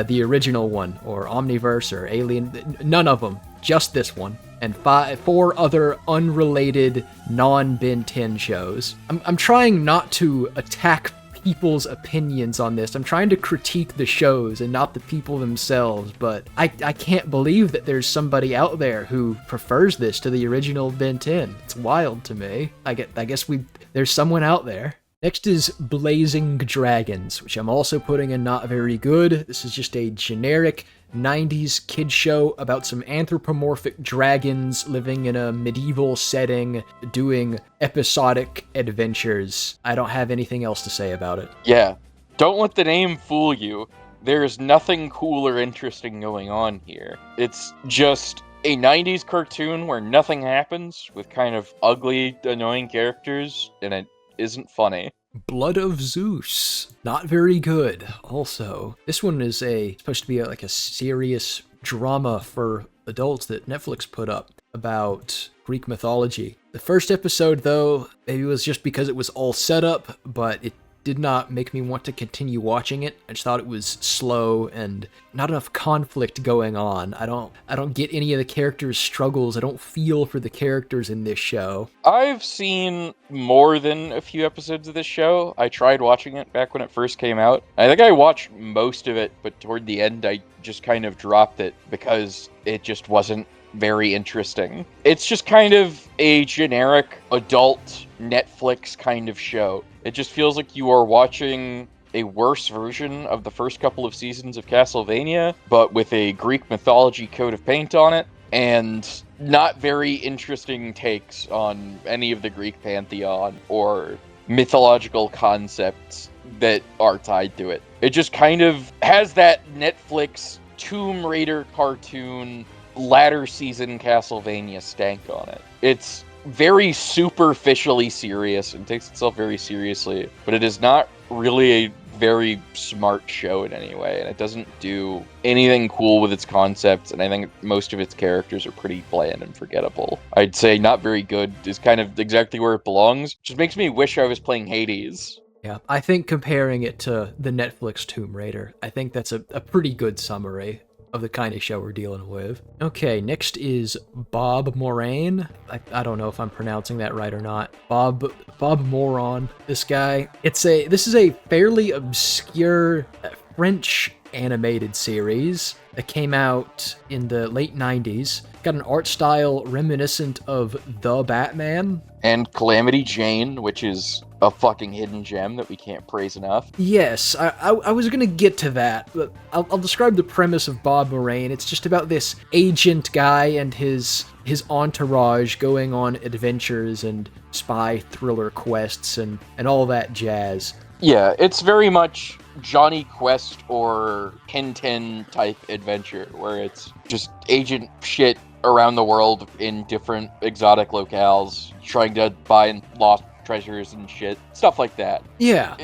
the original one, or Omniverse, or Alien, none of them. Just this one, and 4 other unrelated non-Ben 10 shows. I'm trying not to attack people's opinions on this. I'm trying to critique the shows and not the people themselves, but I can't believe that there's somebody out there who prefers this to the original Ben 10. It's wild to me. I guess there's someone out there. Next is Blazing Dragons, which I'm also putting in not very good. This is just a generic 90s kid show about some anthropomorphic dragons living in a medieval setting, doing episodic adventures. I don't have anything else to say about it. Yeah, don't let the name fool you. There's nothing cool or interesting going on here. It's just a 90s cartoon where nothing happens, with kind of ugly, annoying characters, and it isn't funny. Blood of Zeus. Not very good, also. This one is supposed to be like a serious drama for adults that Netflix put up about Greek mythology. The first episode, though, maybe it was just because it was all set up, but it did not make me want to continue watching it. I just thought it was slow and not enough conflict going on. I don't get any of the characters' struggles. I don't feel for the characters in this show. I've seen more than a few episodes of this show. I tried watching it back when it first came out. I think I watched most of it, but toward the end I just kind of dropped it because it just wasn't very interesting. It's just kind of a generic adult Netflix kind of show. It just feels like you are watching a worse version of the first couple of seasons of Castlevania, but with a Greek mythology coat of paint on it, and not very interesting takes on any of the Greek pantheon or mythological concepts that are tied to it. It just kind of has that Netflix Tomb Raider cartoon latter season Castlevania stank on it. It's very superficially serious and takes itself very seriously, but it is not really a very smart show in any way, and it doesn't do anything cool with its concepts, and I think most of its characters are pretty bland and forgettable. I'd say not very good is kind of exactly where it belongs, which makes me wish I was playing Hades. Yeah, I think comparing it to the Netflix Tomb Raider, I think that's a pretty good summary of the kind of show we're dealing with. Okay, next is Bob Moran. I don't know if I'm pronouncing that right or not. Bob Moran. This guy. This is a fairly obscure French animated series that came out in the late 90s. Got an art style reminiscent of The Batman. And Calamity Jane, which is a fucking hidden gem that we can't praise enough. Yes, I was gonna get to that, but I'll describe the premise of Bob Moran. It's just about this agent guy and his entourage going on adventures and spy thriller quests and all that jazz. Yeah, it's very much Johnny Quest or Tintin type adventure, where it's just agent shit around the world in different exotic locales, trying to find lost treasures and shit, stuff like that. Yeah.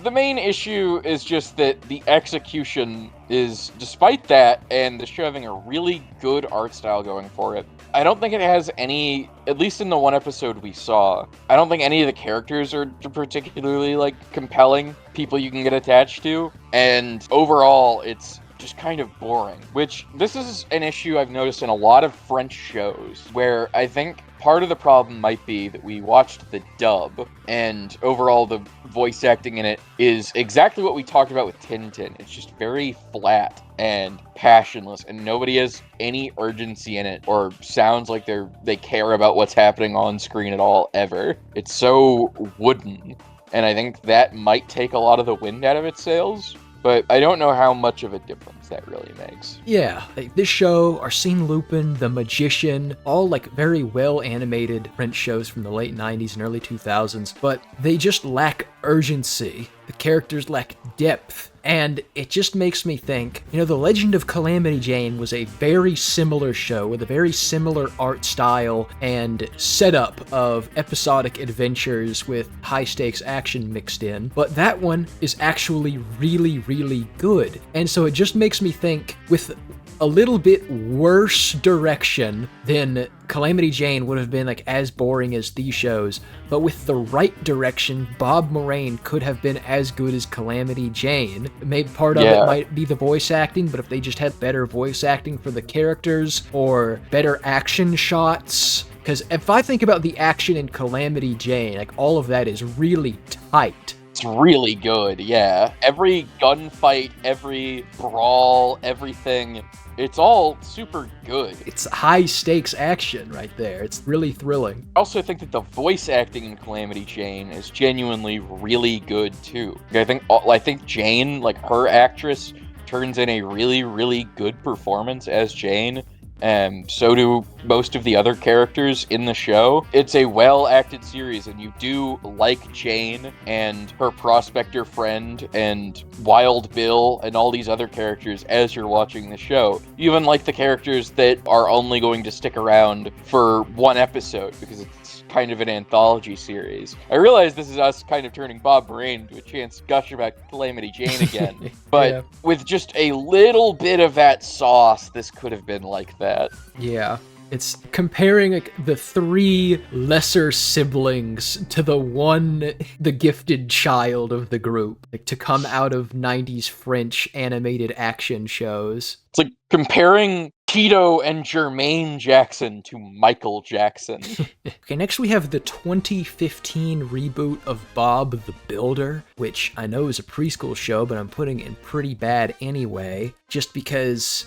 The main issue is just that the execution is, despite that, and the show having a really good art style going for it, I don't think it has any, at least in the one episode we saw, I don't think any of the characters are particularly, like, compelling people you can get attached to, and overall, it's just kind of boring, which this is an issue I've noticed in a lot of French shows, where I think part of the problem might be that we watched the dub, and overall the voice acting in it is exactly what we talked about with Tintin. It's just very flat and passionless, and nobody has any urgency in it or sounds like they care about what's happening on screen at all, ever. It's so wooden, and I think that might take a lot of the wind out of its sails. But I don't know how much of a difference that really makes. Yeah, like this show, Arsène Lupin, The Magician, all like very well animated French shows from the late 90s and early 2000s, but they just lack urgency. The characters lack depth, and it just makes me think, The Legend of Calamity Jane was a very similar show with a very similar art style and setup of episodic adventures with high-stakes action mixed in, but that one is actually really, really good. And so it just makes me think, with a little bit worse direction than Calamity Jane would have been like as boring as these shows, but with the right direction, Bob Moran could have been as good as Calamity Jane. Maybe part of it might be the voice acting, but if they just had better voice acting for the characters or better action shots, because if I think about the action in Calamity Jane, like all of that is really tight. It's really good, yeah. Every gunfight, every brawl, everything, it's all super good. It's high stakes action right there. It's really thrilling. I also think that the voice acting in Calamity Jane is genuinely really good too. I think Jane, like her actress, turns in a really, really good performance as Jane. And so do most of the other characters in the show. It's a well-acted series, and you do like Jane and her prospector friend and Wild Bill and all these other characters as you're watching the show. You even like the characters that are only going to stick around for one episode because it's kind of an anthology series. I realize this is us kind of turning Bob Moran into a chance to gush about Calamity Jane again, but with just a little bit of that sauce, this could have been like that. Yeah. It's comparing like the three lesser siblings to the gifted child of the group, like to come out of 90s French animated action shows. It's like comparing Tito and Jermaine Jackson to Michael Jackson. Okay, next we have the 2015 reboot of Bob the Builder, which I know is a preschool show, but I'm putting in pretty bad anyway, just because,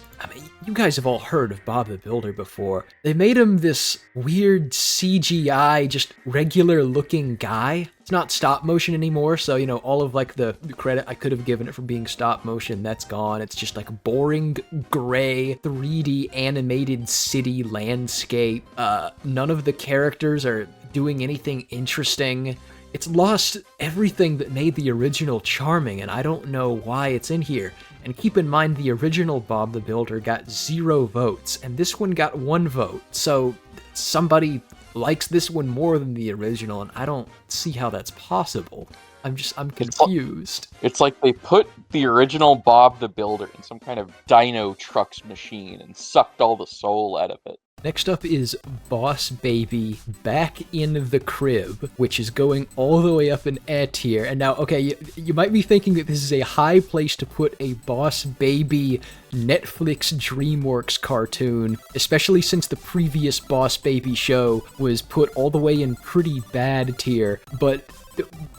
you guys have all heard of Bob the Builder before. They made him this weird CGI, just regular looking guy. It's not stop motion anymore, so, all of like the credit I could have given it for being stop motion, that's gone. It's just like boring, gray, 3D animated city landscape. None of the characters are doing anything interesting. it's lost everything that made the original charming, and I don't know why it's in here. And keep in mind, the original Bob the Builder got 0 votes, and this one got 1 vote. So somebody likes this one more than the original, and I don't see how that's possible. I'm confused. It's like they put the original Bob the Builder in some kind of Dino Trucks machine and sucked all the soul out of it. Next up is Boss Baby Back in the Crib, which is going all the way up in A tier. And now, okay, you might be thinking that this is a high place to put a Boss Baby Netflix DreamWorks cartoon, especially since the previous Boss Baby show was put all the way in pretty bad tier. But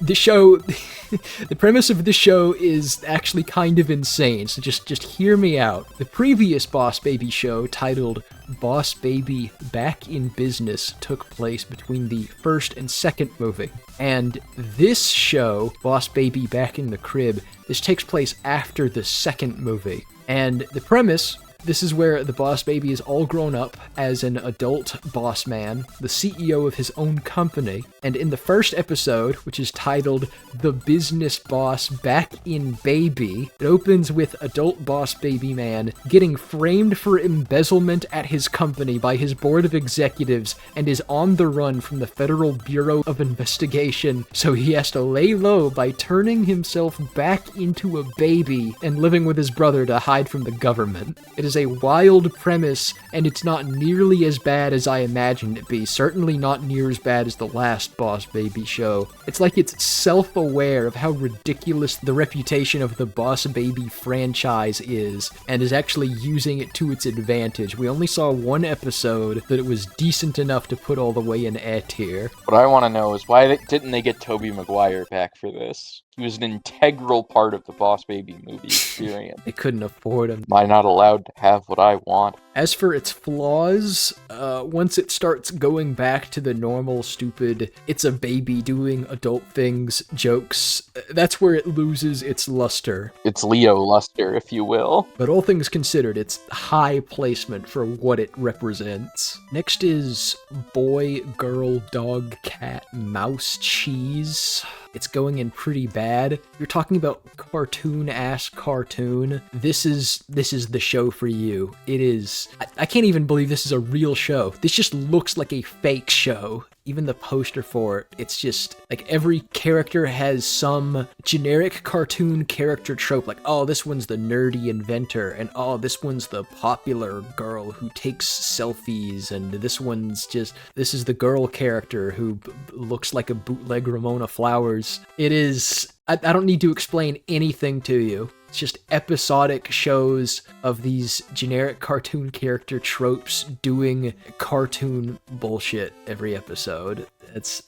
the show, the premise of this show is actually kind of insane, so just hear me out. The previous Boss Baby show, titled Boss Baby Back in Business, took place between the first and second movie. And this show, Boss Baby Back in the Crib, this takes place after the second movie. And the premise, this is where the Boss Baby is all grown up as an adult boss man, the CEO of his own company, and in the first episode, which is titled The Business Boss Back in Baby, it opens with adult Boss Baby man getting framed for embezzlement at his company by his board of executives and is on the run from the Federal Bureau of Investigation, so he has to lay low by turning himself back into a baby and living with his brother to hide from the government. It is a wild premise, and it's not nearly as bad as I imagined it be. Certainly not near as bad as the last Boss Baby show. It's like it's self-aware of how ridiculous the reputation of the Boss Baby franchise is, and is actually using it to its advantage. We only saw 1 episode that it was decent enough to put all the way in A tier. What I want to know is why didn't they get Tobey Maguire back for this? He was an integral part of the Boss Baby movie experience. They couldn't afford him. Am I not allowed to have what I want? As for its flaws, once it starts going back to the normal, stupid, it's a baby doing adult things jokes, that's where it loses its luster. It's Leo luster, if you will. But all things considered, it's high placement for what it represents. Next is Boy, Girl, Dog, Cat, Mouse, Cheese. It's going in pretty bad. You're talking about cartoon-ass cartoon. This is the show for you. It is. I can't even believe this is a real show. This just looks like a fake show. Even the poster for it, it's just, like, every character has some generic cartoon character trope, like, oh, this one's the nerdy inventor, and oh, this one's the popular girl who takes selfies, and this is the girl character who looks like a bootleg Ramona Flowers. It is, I don't need to explain anything to you. It's just episodic shows of these generic cartoon character tropes doing cartoon bullshit every episode. It's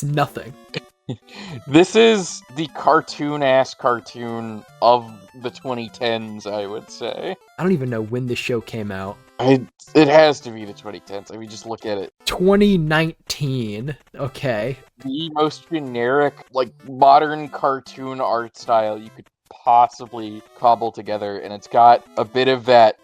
nothing. This is the cartoon-ass cartoon of the 2010s, I would say. I don't even know when this show came out. It has to be the 2010s. I mean, just look at it. 2019. Okay. The most generic, like, modern cartoon art style you could possibly cobble together, and it's got a bit of that,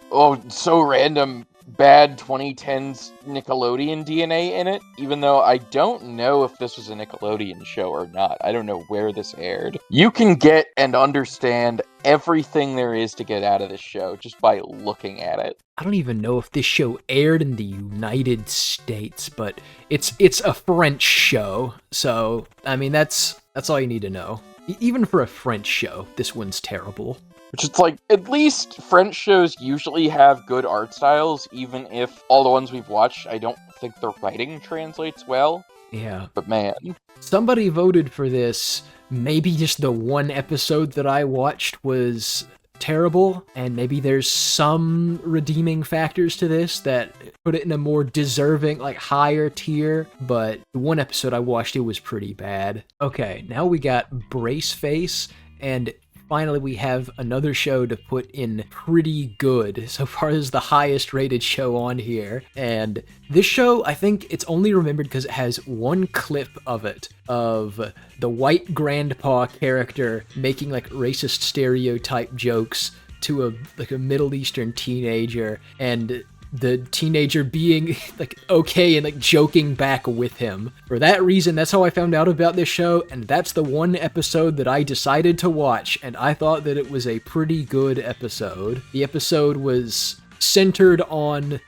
so random, bad 2010s Nickelodeon DNA in it, even though I don't know if this was a Nickelodeon show or not. I don't know where this aired. You can get and understand everything there is to get out of this show just by looking at it. I don't even know if this show aired in the United States, but it's a French show, so, I mean, that's all you need to know. Even for a French show, this one's terrible. Which is like, at least French shows usually have good art styles, even if all the ones we've watched, I don't think the writing translates well. Yeah. But man. Somebody voted for this. Maybe just the 1 episode that I watched was terrible, and maybe there's some redeeming factors to this that put it in a more deserving, like, higher tier, but the 1 episode I watched, it was pretty bad. Okay, now we got Brace Face, and finally we have another show to put in pretty good. So far, this is the highest rated show on here, and this show, I think it's only remembered because it has 1 clip of it, of the white grandpa character making, like, racist stereotype jokes to a Middle Eastern teenager, and the teenager being like okay and like joking back with him. For that reason, that's how I found out about this show, and that's the one episode that I decided to watch, and I thought that it was a pretty good episode. The episode was centered on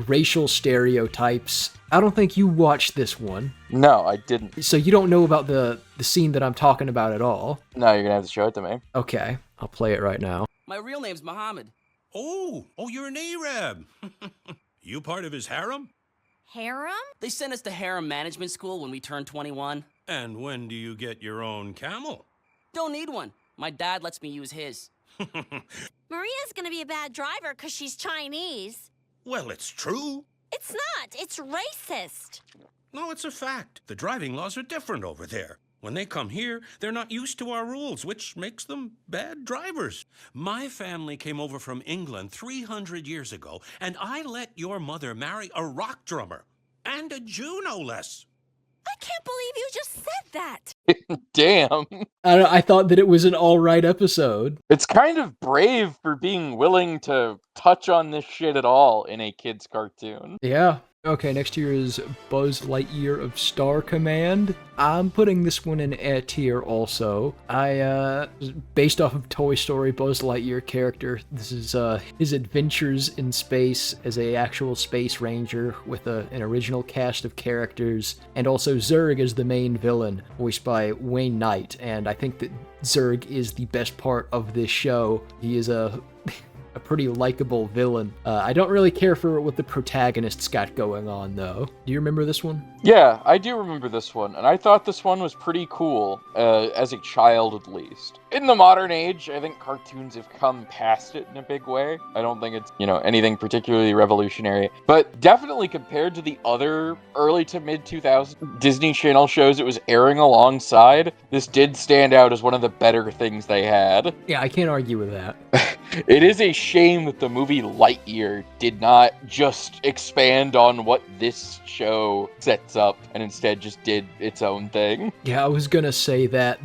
racial stereotypes. I don't think you watched this one. No, I didn't. So you don't know about the scene that I'm talking about at all? No, you're gonna have to show it to me. Okay, I'll play it right now. My real name's Muhammad. Oh, you're an Arab. You part of his harem? Harem? They sent us to harem management school when we turned 21. And when do you get your own camel? Don't need one. My dad lets me use his. Maria's gonna be a bad driver because she's Chinese. Well, it's true. It's not. It's racist. No, it's a fact. The driving laws are different over there. When they come here, they're not used to our rules, which makes them bad drivers. My family came over from England 300 years ago, and I let your mother marry a rock drummer. And a Jew, no less. I can't believe you just said that. Damn. I thought that it was an alright episode. It's kind of brave for being willing to touch on this shit at all in a kid's cartoon. Yeah. Okay, next here is Buzz Lightyear of Star Command. I'm putting this one in A tier also. Based off of Toy Story, Buzz Lightyear character. This is his adventures in space as a actual space ranger with an original cast of characters, and also Zurg as the main villain, voiced by Wayne Knight. And I think that Zurg is the best part of this show. He is a pretty likable villain. I don't really care for what the protagonist's got going on, though. Do you remember this one? Yeah, I do remember this one, and I thought this one was pretty cool, as a child at least. In the modern age, I think cartoons have come past it in a big way. I don't think it's, anything particularly revolutionary, but definitely compared to the other early to mid 2000s Disney Channel shows it was airing alongside, this did stand out as one of the better things they had. Yeah, I can't argue with that. It is a shame that the movie Lightyear did not just expand on what this show sets up and instead just did its own thing. Yeah, I was gonna say that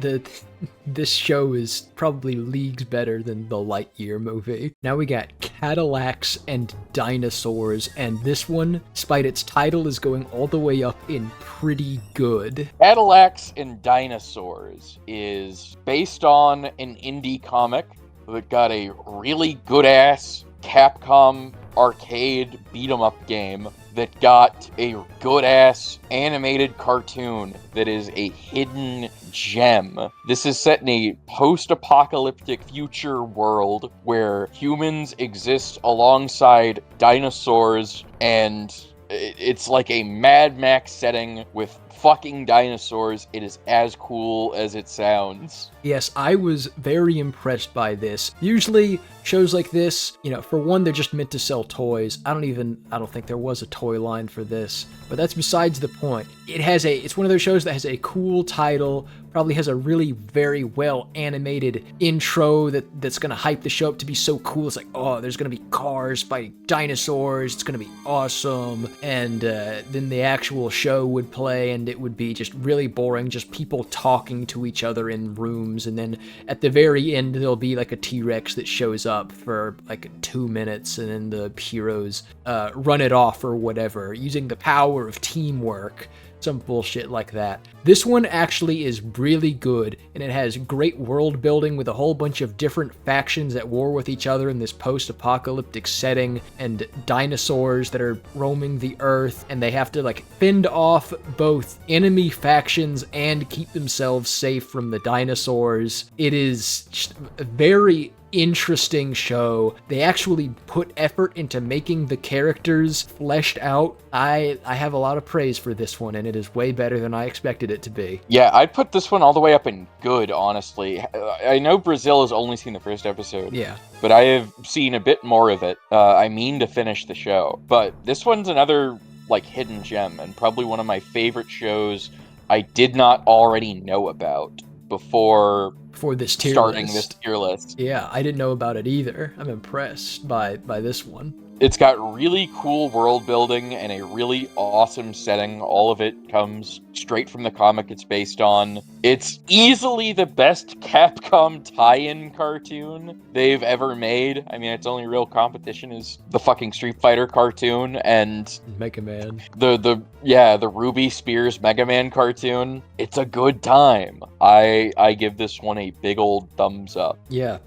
this show is probably leagues better than the Lightyear movie. Now we got Cadillacs and Dinosaurs, and this one, despite its title, is going all the way up in pretty good. Cadillacs and Dinosaurs is based on an indie comic that got a really good-ass Capcom arcade beat-em-up game that got a good-ass animated cartoon that is a hidden gem. This is set in a post-apocalyptic future world where humans exist alongside dinosaurs, and it's like a Mad Max setting with fucking dinosaurs. It is as cool as it sounds. Yes, I was very impressed by this. Usually, shows like this, for one, they're just meant to sell toys. I don't think there was a toy line for this, but that's besides the point. It's one of those shows that has a cool title, probably has a really very well animated intro that's gonna hype the show up to be so cool. It's like, oh, there's gonna be cars fighting dinosaurs, it's gonna be awesome. And then the actual show would play, and it would be just really boring, just people talking to each other in rooms. And then at the very end, there'll be like a T-Rex that shows up for like 2 minutes, and then the heroes run it off or whatever, using the power of teamwork. Some bullshit like that. This one actually is really good, and it has great world building with a whole bunch of different factions at war with each other in this post-apocalyptic setting, and dinosaurs that are roaming the earth, and they have to fend off both enemy factions and keep themselves safe from the dinosaurs. It is just a very interesting show. They actually put effort into making the characters fleshed out. I have a lot of praise for this one, and it is way better than I expected it to be. Yeah, I'd put this one all the way up in good, honestly. I know Brazil has only seen the first episode. Yeah. But I have seen a bit more of it. I mean to finish the show. But this one's another, hidden gem, and probably one of my favorite shows I did not already know about before this tier starting list. this tier list. Yeah, I didn't know about it either. I'm impressed by this one. It's got really cool world building and a really awesome setting. All of it comes straight from the comic it's based on. It's easily the best Capcom tie-in cartoon they've ever made. I mean, its only real competition is the fucking Street Fighter cartoon and Mega Man. the Ruby Spears Mega Man cartoon. It's a good time. I give this one a big old thumbs up. Yeah,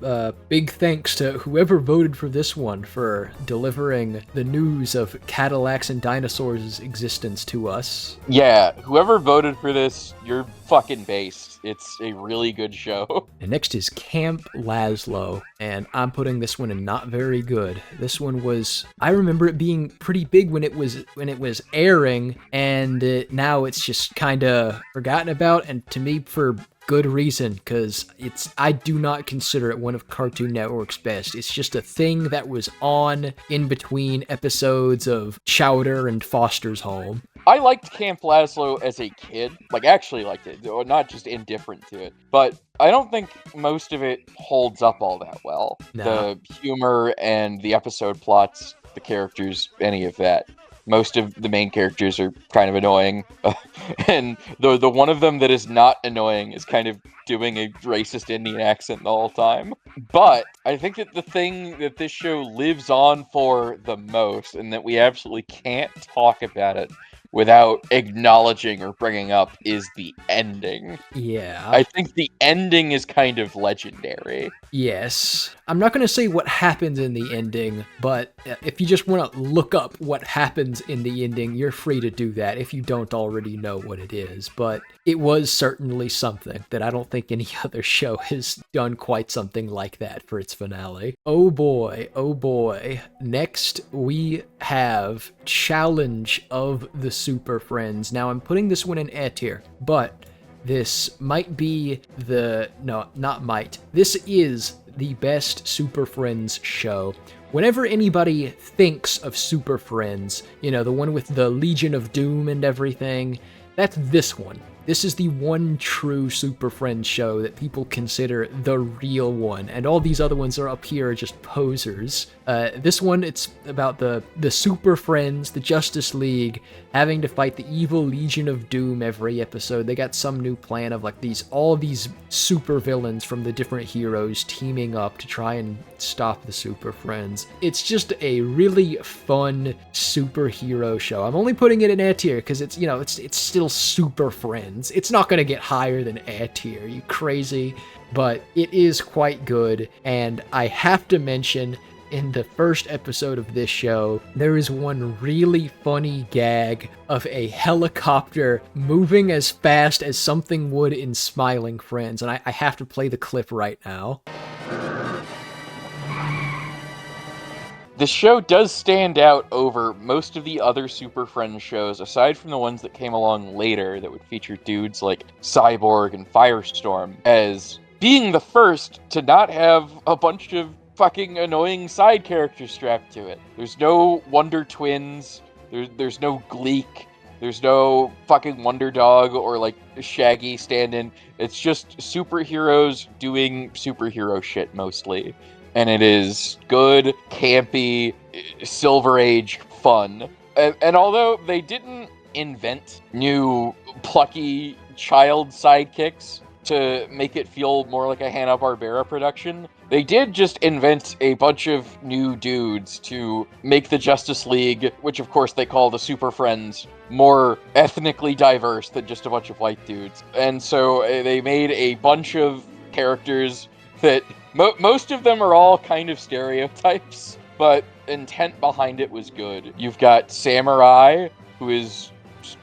big thanks to whoever voted for this one for delivering the news of Cadillacs and dinosaurs' existence to us. Yeah, whoever voted for this, you're fucking based. It's a really good show. And next is Camp Laszlo, and I'm putting this one in not very good. This one I remember it being pretty big when it was airing, and now it's just kind of forgotten about, and to me, for good reason, because I do not consider it one of Cartoon Network's best. It's just a thing that was on in between episodes of Chowder and Foster's Home. I liked Camp Laszlo as a kid. Actually liked it. Not just indifferent to it. But I don't think most of it holds up all that well. No. The humor and the episode plots, the characters, any of that. Most of the main characters are kind of annoying. And the one of them that is not annoying is kind of doing a racist Indian accent the whole time. But I think that the thing that this show lives on for the most, and that we absolutely can't talk about it without acknowledging or bringing up, is the ending. Yeah. I think the ending is kind of legendary. Yes. I'm not going to say what happens in the ending, but if you just want to look up what happens in the ending, you're free to do that if you don't already know what it is. But it was certainly something that I don't think any other show has done quite something like that for its finale. Oh boy, oh boy. Next, we have Challenge of the Super Friends. Now, I'm putting this one in A tier, but this might be this is the best Super Friends show. Whenever anybody thinks of Super Friends, the one with the Legion of Doom and everything, that's this one. This is the one true Super Friends show that people consider the real one, and all these other ones are up here are just posers. This one, it's about the Super Friends, the Justice League, having to fight the evil Legion of Doom every episode. They got some new plan of all these super villains from the different heroes teaming up to try and stop the Super Friends. It's just a really fun superhero show. I'm only putting it in A tier because it's still Super Friends. It's not going to get higher than A tier, you crazy? But it is quite good, and I have to mention, in the first episode of this show, there is one really funny gag of a helicopter moving as fast as something would in Smiling Friends, and I have to play the clip right now. The show does stand out over most of the other Super Friends shows, aside from the ones that came along later that would feature dudes like Cyborg and Firestorm, as being the first to not have a bunch of fucking annoying side characters strapped to it. There's no Wonder Twins, there's no Gleek, there's no fucking Wonder Dog or Shaggy stand-in. It's just superheroes doing superhero shit mostly. And it is good, campy, Silver Age fun. And although they didn't invent new plucky child sidekicks to make it feel more like a Hanna-Barbera production, they did just invent a bunch of new dudes to make the Justice League, which of course they call the Super Friends, more ethnically diverse than just a bunch of white dudes. And so they made a bunch of characters that most of them are all kind of stereotypes, but intent behind it was good. You've got Samurai, who is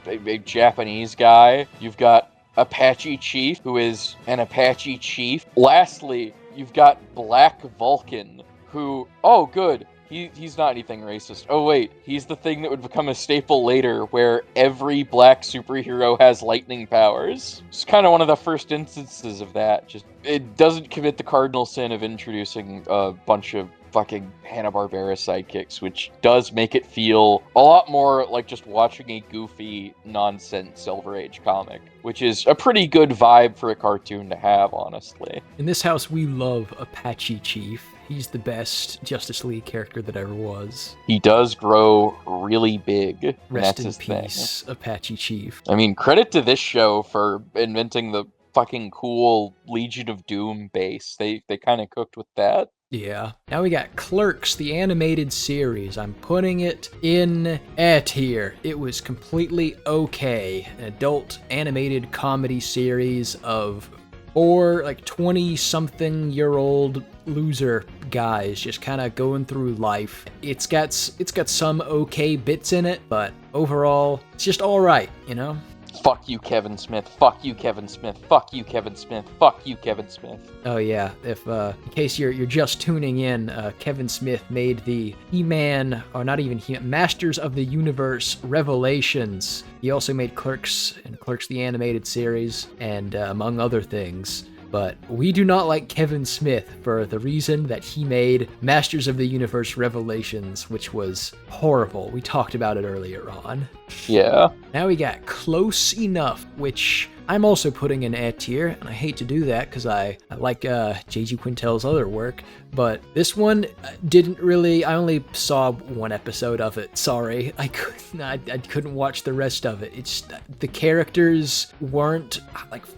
a Japanese guy. You've got Apache Chief, who is an Apache chief. Lastly, you've got Black Vulcan, who, oh good, he's not anything racist. Oh wait, he's the thing that would become a staple later, where every black superhero has lightning powers. It's kind of one of the first instances of that. Just, it doesn't commit the cardinal sin of introducing a bunch of fucking Hanna-Barbera sidekicks, which does make it feel a lot more like just watching a goofy, nonsense Silver Age comic, which is a pretty good vibe for a cartoon to have, honestly. In this house, we love Apache Chief. He's the best Justice League character that ever was. He does grow really big. And Rest that's in his thing. peace, Apache Chief. I mean, credit to this show for inventing the fucking cool Legion of Doom base. They kind of cooked with that. Yeah. Now we got Clerks, the animated series. I'm putting it in A tier. It was completely okay. An adult animated comedy series of 4 20-something-year-old loser guys just kind of going through life. It's got some okay bits in it, but overall, it's just all right, you know? Fuck you, Kevin Smith. Fuck you, Kevin Smith. Fuck you, Kevin Smith. Fuck you, Kevin Smith. Oh yeah, if in case you're just tuning in, Kevin Smith made the He-Man, or not even He-Man, Masters of the Universe Revelations. He also made Clerks and Clerks the Animated Series, and among other things. But we do not like Kevin Smith for the reason that he made Masters of the Universe Revelations, which was horrible. We talked about it earlier on. Yeah. Now we got Close Enough, which I'm also putting in A tier, and I hate to do that because I like J.G. Quintel's other work, but this one didn't really. I only saw 1 episode of it. Sorry, I couldn't watch the rest of it. It's the characters weren't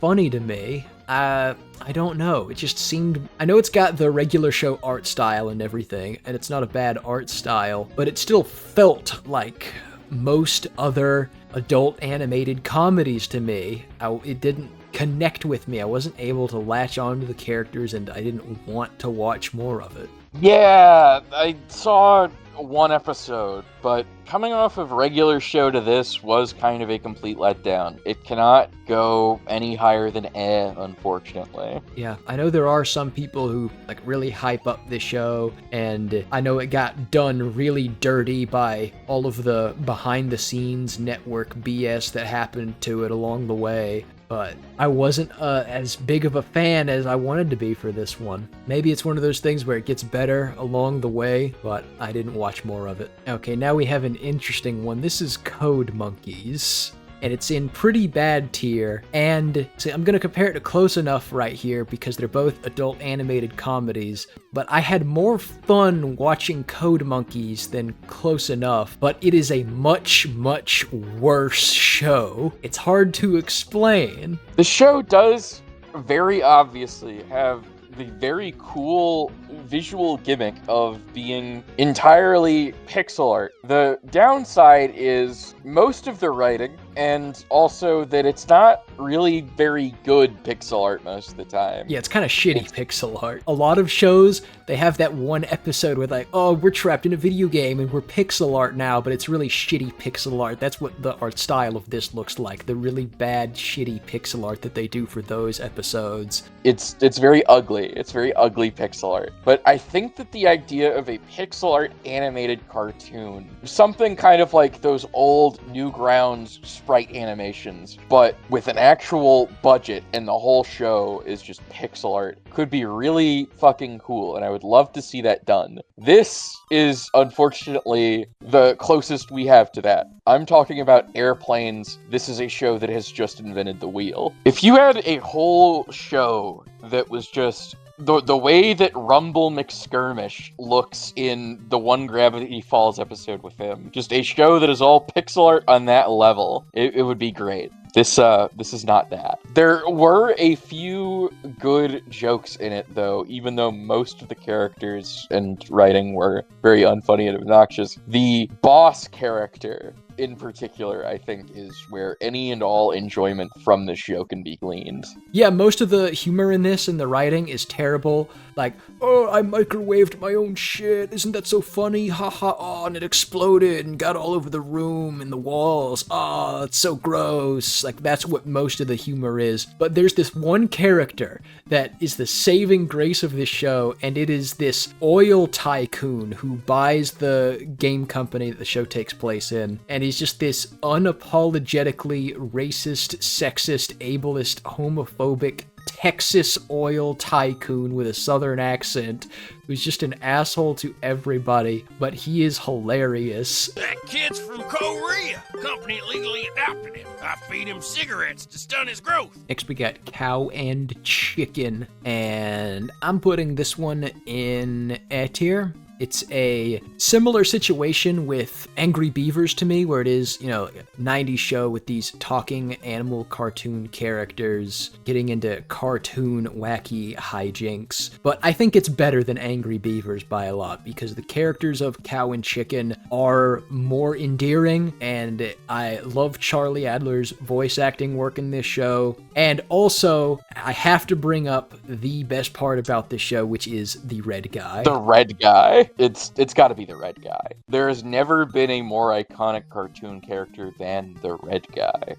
funny to me. I don't know. It just seemed. I know it's got the regular show art style and everything, and it's not a bad art style, but it still felt like most other adult animated comedies to me. It didn't connect with me. I wasn't able to latch onto the characters, and I didn't want to watch more of it. Yeah, I saw 1 episode, but coming off of regular show to this was kind of a complete letdown. It cannot go any higher than unfortunately. Yeah, I know there are some people who really hype up the show, and I know it got done really dirty by all of the behind-the-scenes network BS that happened to it along the way. But I wasn't as big of a fan as I wanted to be for this one. Maybe it's one of those things where it gets better along the way, but I didn't watch more of it. Okay, now we have an interesting one. This is Code Monkeys, and it's in pretty bad tier. And see, I'm going to compare it to Close Enough right here because they're both adult animated comedies. But I had more fun watching Code Monkeys than Close Enough, but it is a much, much worse show. It's hard to explain. The show does very obviously have the very cool visual gimmick of being entirely pixel art. The downside is most of the writing, and also that it's not really very good pixel art most of the time. Yeah, it's kind of shitty pixel art. A lot of shows, they have that one episode where oh, we're trapped in a video game and we're pixel art now, but it's really shitty pixel art. That's what the art style of this looks like. The really bad, shitty pixel art that they do for those episodes. It's very ugly. It's very ugly pixel art. But I think that the idea of a pixel art animated cartoon, something kind of like those old Newgrounds sprite animations, but with an actual budget and the whole show is just pixel art, could be really fucking cool, and I would love to see that done. This is unfortunately the closest we have to that. I'm talking about Airplanes. This is a show that has just invented the wheel. If you had a whole show that was just the way that Rumble McSkirmish looks in the One Gravity Falls episode with him, just a show that is all pixel art on that level, it would be great. This is not that. There were a few good jokes in it, though, even though most of the characters and writing were very unfunny and obnoxious. The boss character, in particular, I think, is where any and all enjoyment from the show can be gleaned. Yeah, most of the humor in this and the writing is terrible. Like, oh, I microwaved my own shit. Isn't that so funny? Ha ha, oh, and it exploded and got all over the room and the walls. Oh, it's so gross. Like, that's what most of the humor is. But there's this one character that is the saving grace of this show, and it is this oil tycoon who buys the game company that the show takes place in. And he's just this unapologetically racist, sexist, ableist, homophobic Texas oil tycoon with a southern accent who's just an asshole to everybody, but he is hilarious. That kid's from Korea. Company illegally adopted him. I feed him cigarettes to stunt his growth. Next we got Cow and Chicken, and I'm putting this one in A tier. It's a similar situation with Angry Beavers to me, where it is, 90s show with these talking animal cartoon characters getting into cartoon wacky hijinks. But I think it's better than Angry Beavers by a lot, because the characters of Cow and Chicken are more endearing, and I love Charlie Adler's voice acting work in this show. And also, I have to bring up the best part about this show, which is the red guy. The red guy. It's got to be the red guy. There has never been a more iconic cartoon character than the red guy.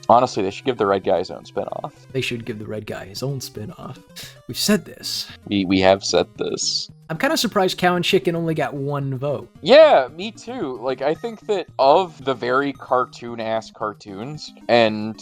Honestly, they should give the red guy his own spinoff. They should give the red guy his own spinoff. We've said this. We have said this. I'm kind of surprised Cow and Chicken only got 1 vote. Yeah, me too. Like, I think that of the very cartoon-ass cartoons and,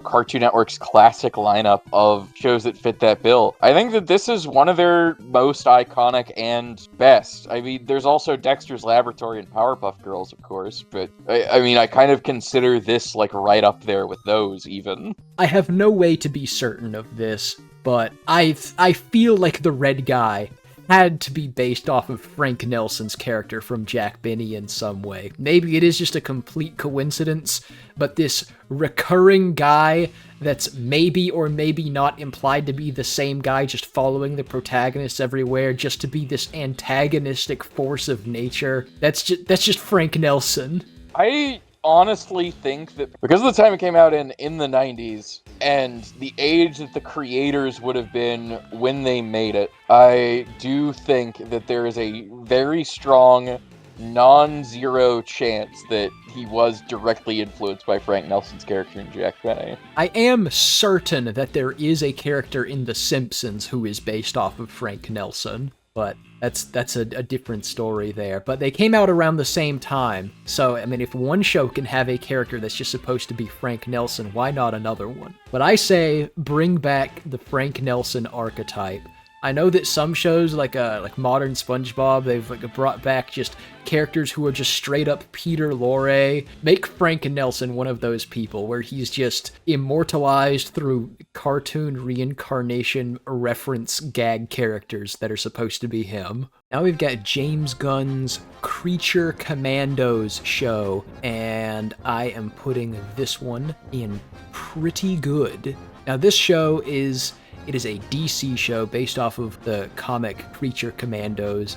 Cartoon Network's classic lineup of shows that fit that bill, I think that this is one of their most iconic and best. I mean, there's also Dexter's Laboratory and Powerpuff Girls, of course, but I kind of consider this, like, right up there with those, even. I have no way to be certain of this, but I feel like the red guy had to be based off of Frank Nelson's character from Jack Benny in some way. Maybe it is just a complete coincidence, but this recurring guy that's maybe or maybe not implied to be the same guy, just following the protagonists everywhere, just to be this antagonistic force of nature, that's just Frank Nelson. I honestly think that because of the time it came out in the 90s and the age that the creators would have been when they made it, I do think that there is a very strong non-zero chance that he was directly influenced by Frank Nelson's character in Jack Benny. I am certain that there is a character in The Simpsons who is based off of Frank Nelson, but that's a different story there. But they came out around the same time, so, if one show can have a character that's just supposed to be Frank Nelson, why not another one? But I say, bring back the Frank Nelson archetype. I know that some shows, like modern SpongeBob, they've brought back just characters who are just straight up Peter Lorre. Make Frank Nelson one of those people, where he's just immortalized through cartoon reincarnation reference gag characters that are supposed to be him. Now we've got James Gunn's Creature Commandos show, and I am putting this one in pretty good. Now this show is a DC show based off of the comic Creature Commandos.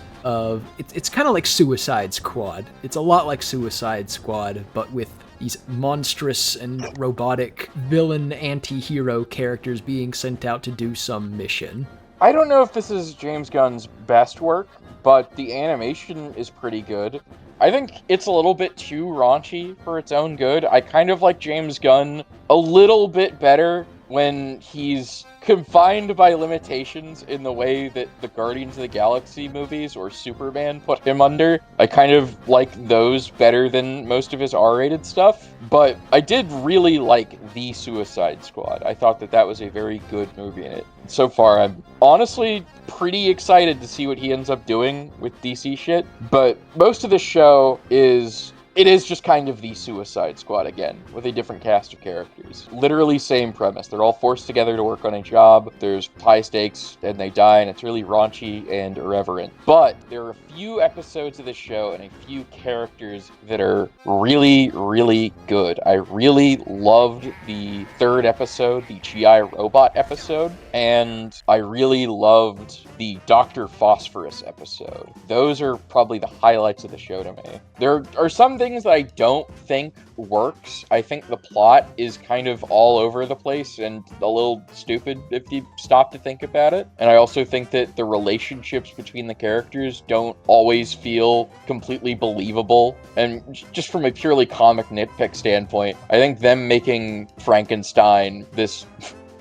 It's kind of like Suicide Squad. It's a lot like Suicide Squad, but with these monstrous and robotic villain anti-hero characters being sent out to do some mission. I don't know if this is James Gunn's best work, but the animation is pretty good. I think it's a little bit too raunchy for its own good. I kind of like James Gunn a little bit better when he's confined by limitations in the way that the Guardians of the Galaxy movies or Superman put him under. I kind of like those better than most of his R-rated stuff, but I did really like The Suicide Squad. I thought that was a very good movie in it. So far, I'm honestly pretty excited to see what he ends up doing with DC shit, but most of the show is just kind of The Suicide Squad again, with a different cast of characters. Literally same premise. They're all forced together to work on a job. There's high stakes, and they die, and it's really raunchy and irreverent. But there are a few episodes of the show and a few characters that are really, really good. I really loved the 3rd episode, the GI Robot episode, and I really loved the Dr. Phosphorus episode. Those are probably the highlights of the show to me. There are some things that I don't think works. I think the plot is kind of all over the place and a little stupid if you stop to think about it. And I also think that the relationships between the characters don't always feel completely believable. And just from a purely comic nitpick standpoint, I think them making Frankenstein this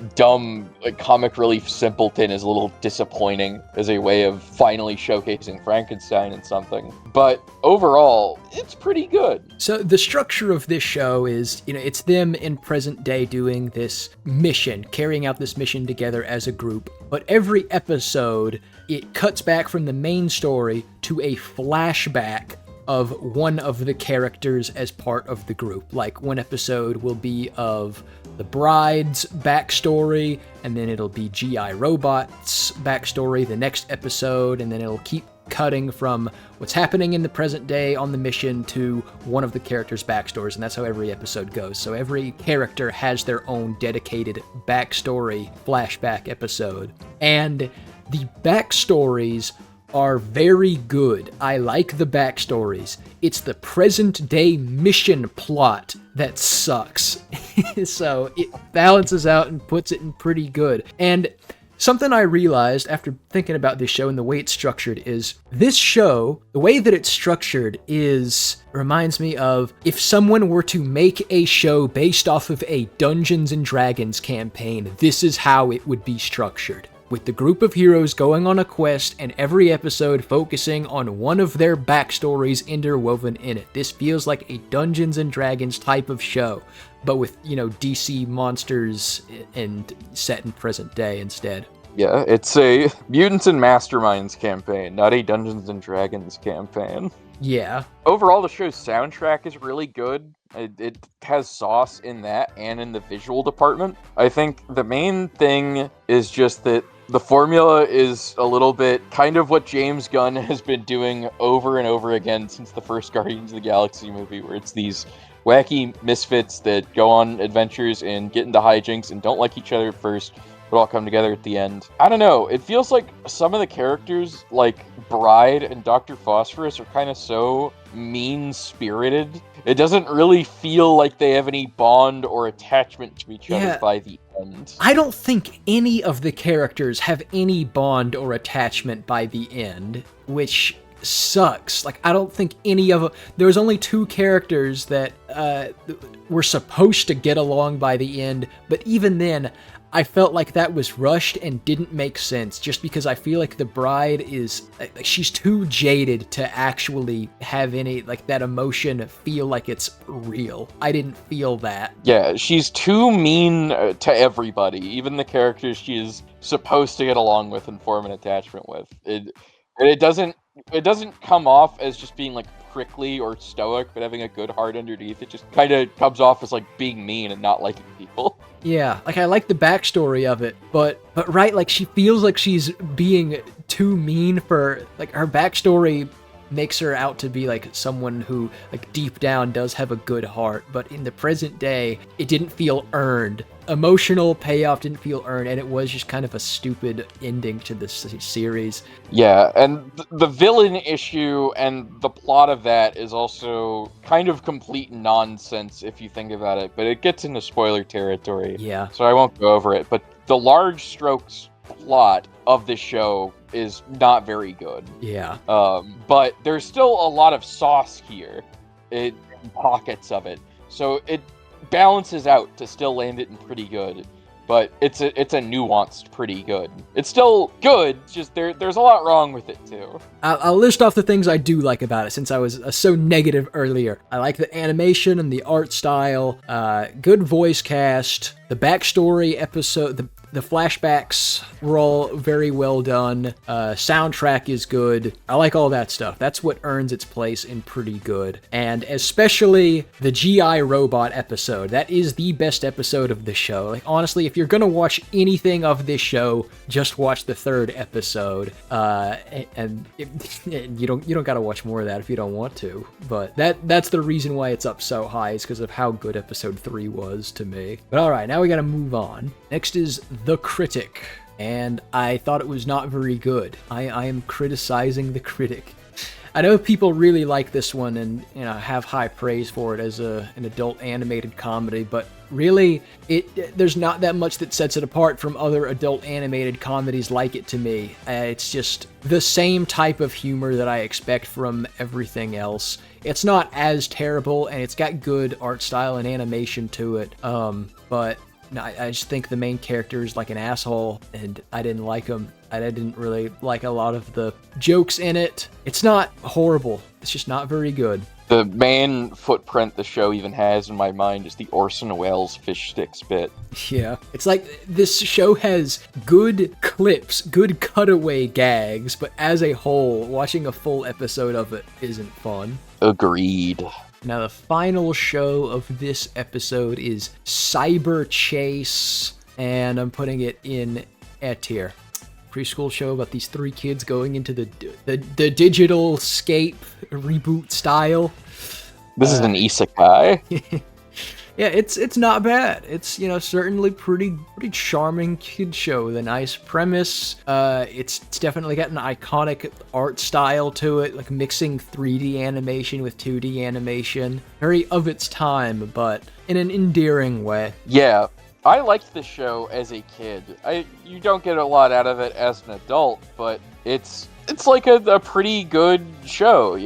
dumb comic relief simpleton is a little disappointing as a way of finally showcasing Frankenstein in something. But overall, it's pretty good. So the structure of this show is, it's them in present day doing this mission, carrying out this mission together as a group. But every episode, it cuts back from the main story to a flashback of one of the characters as part of the group. Like, one episode will be of the bride's backstory, and then it'll be G.I. Robot's backstory the next episode, and then it'll keep cutting from what's happening in the present day on the mission to one of the characters' backstories, and that's how every episode goes. So every character has their own dedicated backstory flashback episode, and the backstories are very good. I like the backstories. It's the present day mission plot that sucks. So it balances out and puts it in pretty good. And something I realized after thinking about this show and the way it's structured is this show, the way that it's structured reminds me of if someone were to make a show based off of a Dungeons and Dragons campaign, this is how it would be structured. With the group of heroes going on a quest and every episode focusing on one of their backstories interwoven in it. This feels like a Dungeons and Dragons type of show, but with, DC monsters and set in present day instead. Yeah, it's a Mutants and Masterminds campaign, not a Dungeons and Dragons campaign. Yeah. Overall, the show's soundtrack is really good. It has sauce in that and in the visual department. I think the main thing is just that the formula is a little bit kind of what James Gunn has been doing over and over again since the first Guardians of the Galaxy movie, where it's these wacky misfits that go on adventures and get into hijinks and don't like each other at first, but all come together at the end. I don't know, it feels like some of the characters, like Bride and Dr. Phosphorus, are kind of so mean-spirited. It doesn't really feel like they have any bond or attachment to each other by the end. I don't think any of the characters have any bond or attachment by the end, which sucks. Like, I don't think any of them... There was only 2 characters that were supposed to get along by the end, but even then, I felt like that was rushed and didn't make sense, just because I feel like the Bride is... she's too jaded to actually have any, that emotion feel like it's real. I didn't feel that. Yeah, she's too mean to everybody, even the characters she is supposed to get along with and form an attachment with. It doesn't come off as just being prickly or stoic, but having a good heart underneath. It just kind of comes off as being mean and not liking people. Yeah, I like the backstory of it, but right, she feels like she's being too mean for, her backstory makes her out to be someone who deep down does have a good heart, but in the present day, it didn't feel earned. Emotional payoff didn't feel earned, and it was just kind of a stupid ending to this series. Yeah, and the villain issue and the plot of that is also kind of complete nonsense if you think about it, but it gets into spoiler territory. Yeah. So I won't go over it, but the large strokes plot of the show is not very good. Yeah. But there's still a lot of sauce here, in pockets of it. So it balances out to still land it in pretty good. But it's a nuanced pretty good. It's still good, it's just there's a lot wrong with it too. I'll list off the things I do like about it, since I was so negative earlier. I like the animation and the art style, good voice cast, the backstory episode, the flashbacks were all very well done. Soundtrack is good. I like all that stuff. That's what earns its place in pretty good. And especially the G.I. Robot episode. That is the best episode of the show. Honestly, if you're gonna watch anything of this show, just watch the 3rd episode. And you don't gotta watch more of that if you don't want to. But that's the reason why it's up so high, is because of how good episode 3 was to me. But alright, now we gotta move on. Next is The Critic, and I thought it was not very good. I am criticizing The Critic. I know people really like this one and have high praise for it as an adult animated comedy, but really, there's not that much that sets it apart from other adult animated comedies like it to me. It's just the same type of humor that I expect from everything else. It's not as terrible, and it's got good art style and animation to it, but No, I just think the main character is like an asshole, and I didn't like him. I didn't really like a lot of the jokes in it. It's not horrible. It's just not very good. The main footprint the show even has in my mind is the Orson Welles fish sticks bit. Yeah. It's like this show has good clips, good cutaway gags, but as a whole, watching a full episode of it isn't fun. Agreed. Now, the final show of this episode is Cyber Chase, and I'm putting it in A tier. Preschool show about these 3 kids going into the digital scape reboot style. This is an isekai. Yeah, it's not bad. It's, certainly pretty charming kid show with a nice premise. It's definitely got an iconic art style to it, like mixing 3D animation with 2D animation. Very of its time, but in an endearing way. Yeah, I liked this show as a kid. You don't get a lot out of it as an adult, but it's like a pretty good show,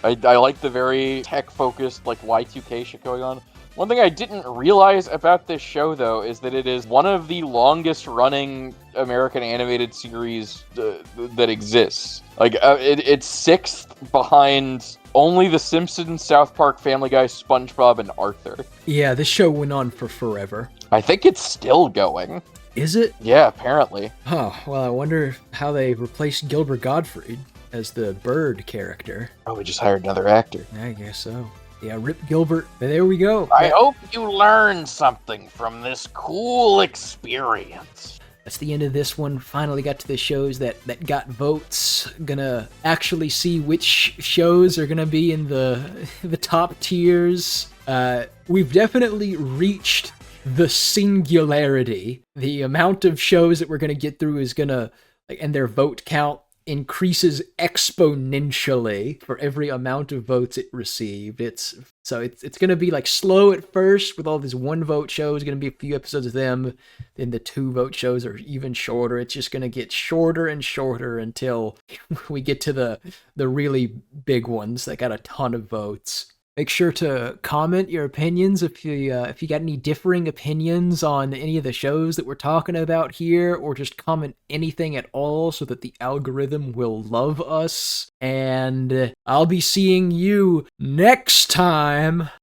I like the very tech-focused, like, Y2K shit going on. One thing I didn't realize about this show, though, is that it is one of the longest-running American animated series that exists. Like, it's 6th behind only The Simpsons, South Park, Family Guy, SpongeBob, and Arthur. Yeah, this show went on for forever. I think it's still going. Is it? Yeah, apparently. Oh, well, I wonder how they replaced Gilbert Gottfried as the bird character. Oh, we just hired another actor. I guess so. Yeah, Rip Gilbert. There we go. I hope you learned something from this cool experience. That's the end of this one. Finally got to the shows that got votes. Gonna actually see which shows are gonna be in the top tiers. We've definitely reached the singularity. The amount of shows that we're gonna get through is gonna, and their vote count increases exponentially for every amount of votes it received. It's going to be like slow at first with all these 1-vote shows, going to be a few episodes of them. Then the 2-vote shows are even shorter. It's just going to get shorter and shorter until we get to the really big ones that got a ton of votes. Make sure to comment your opinions if you got any differing opinions on any of the shows that we're talking about here, or just comment anything at all so that the algorithm will love us. And I'll be seeing you next time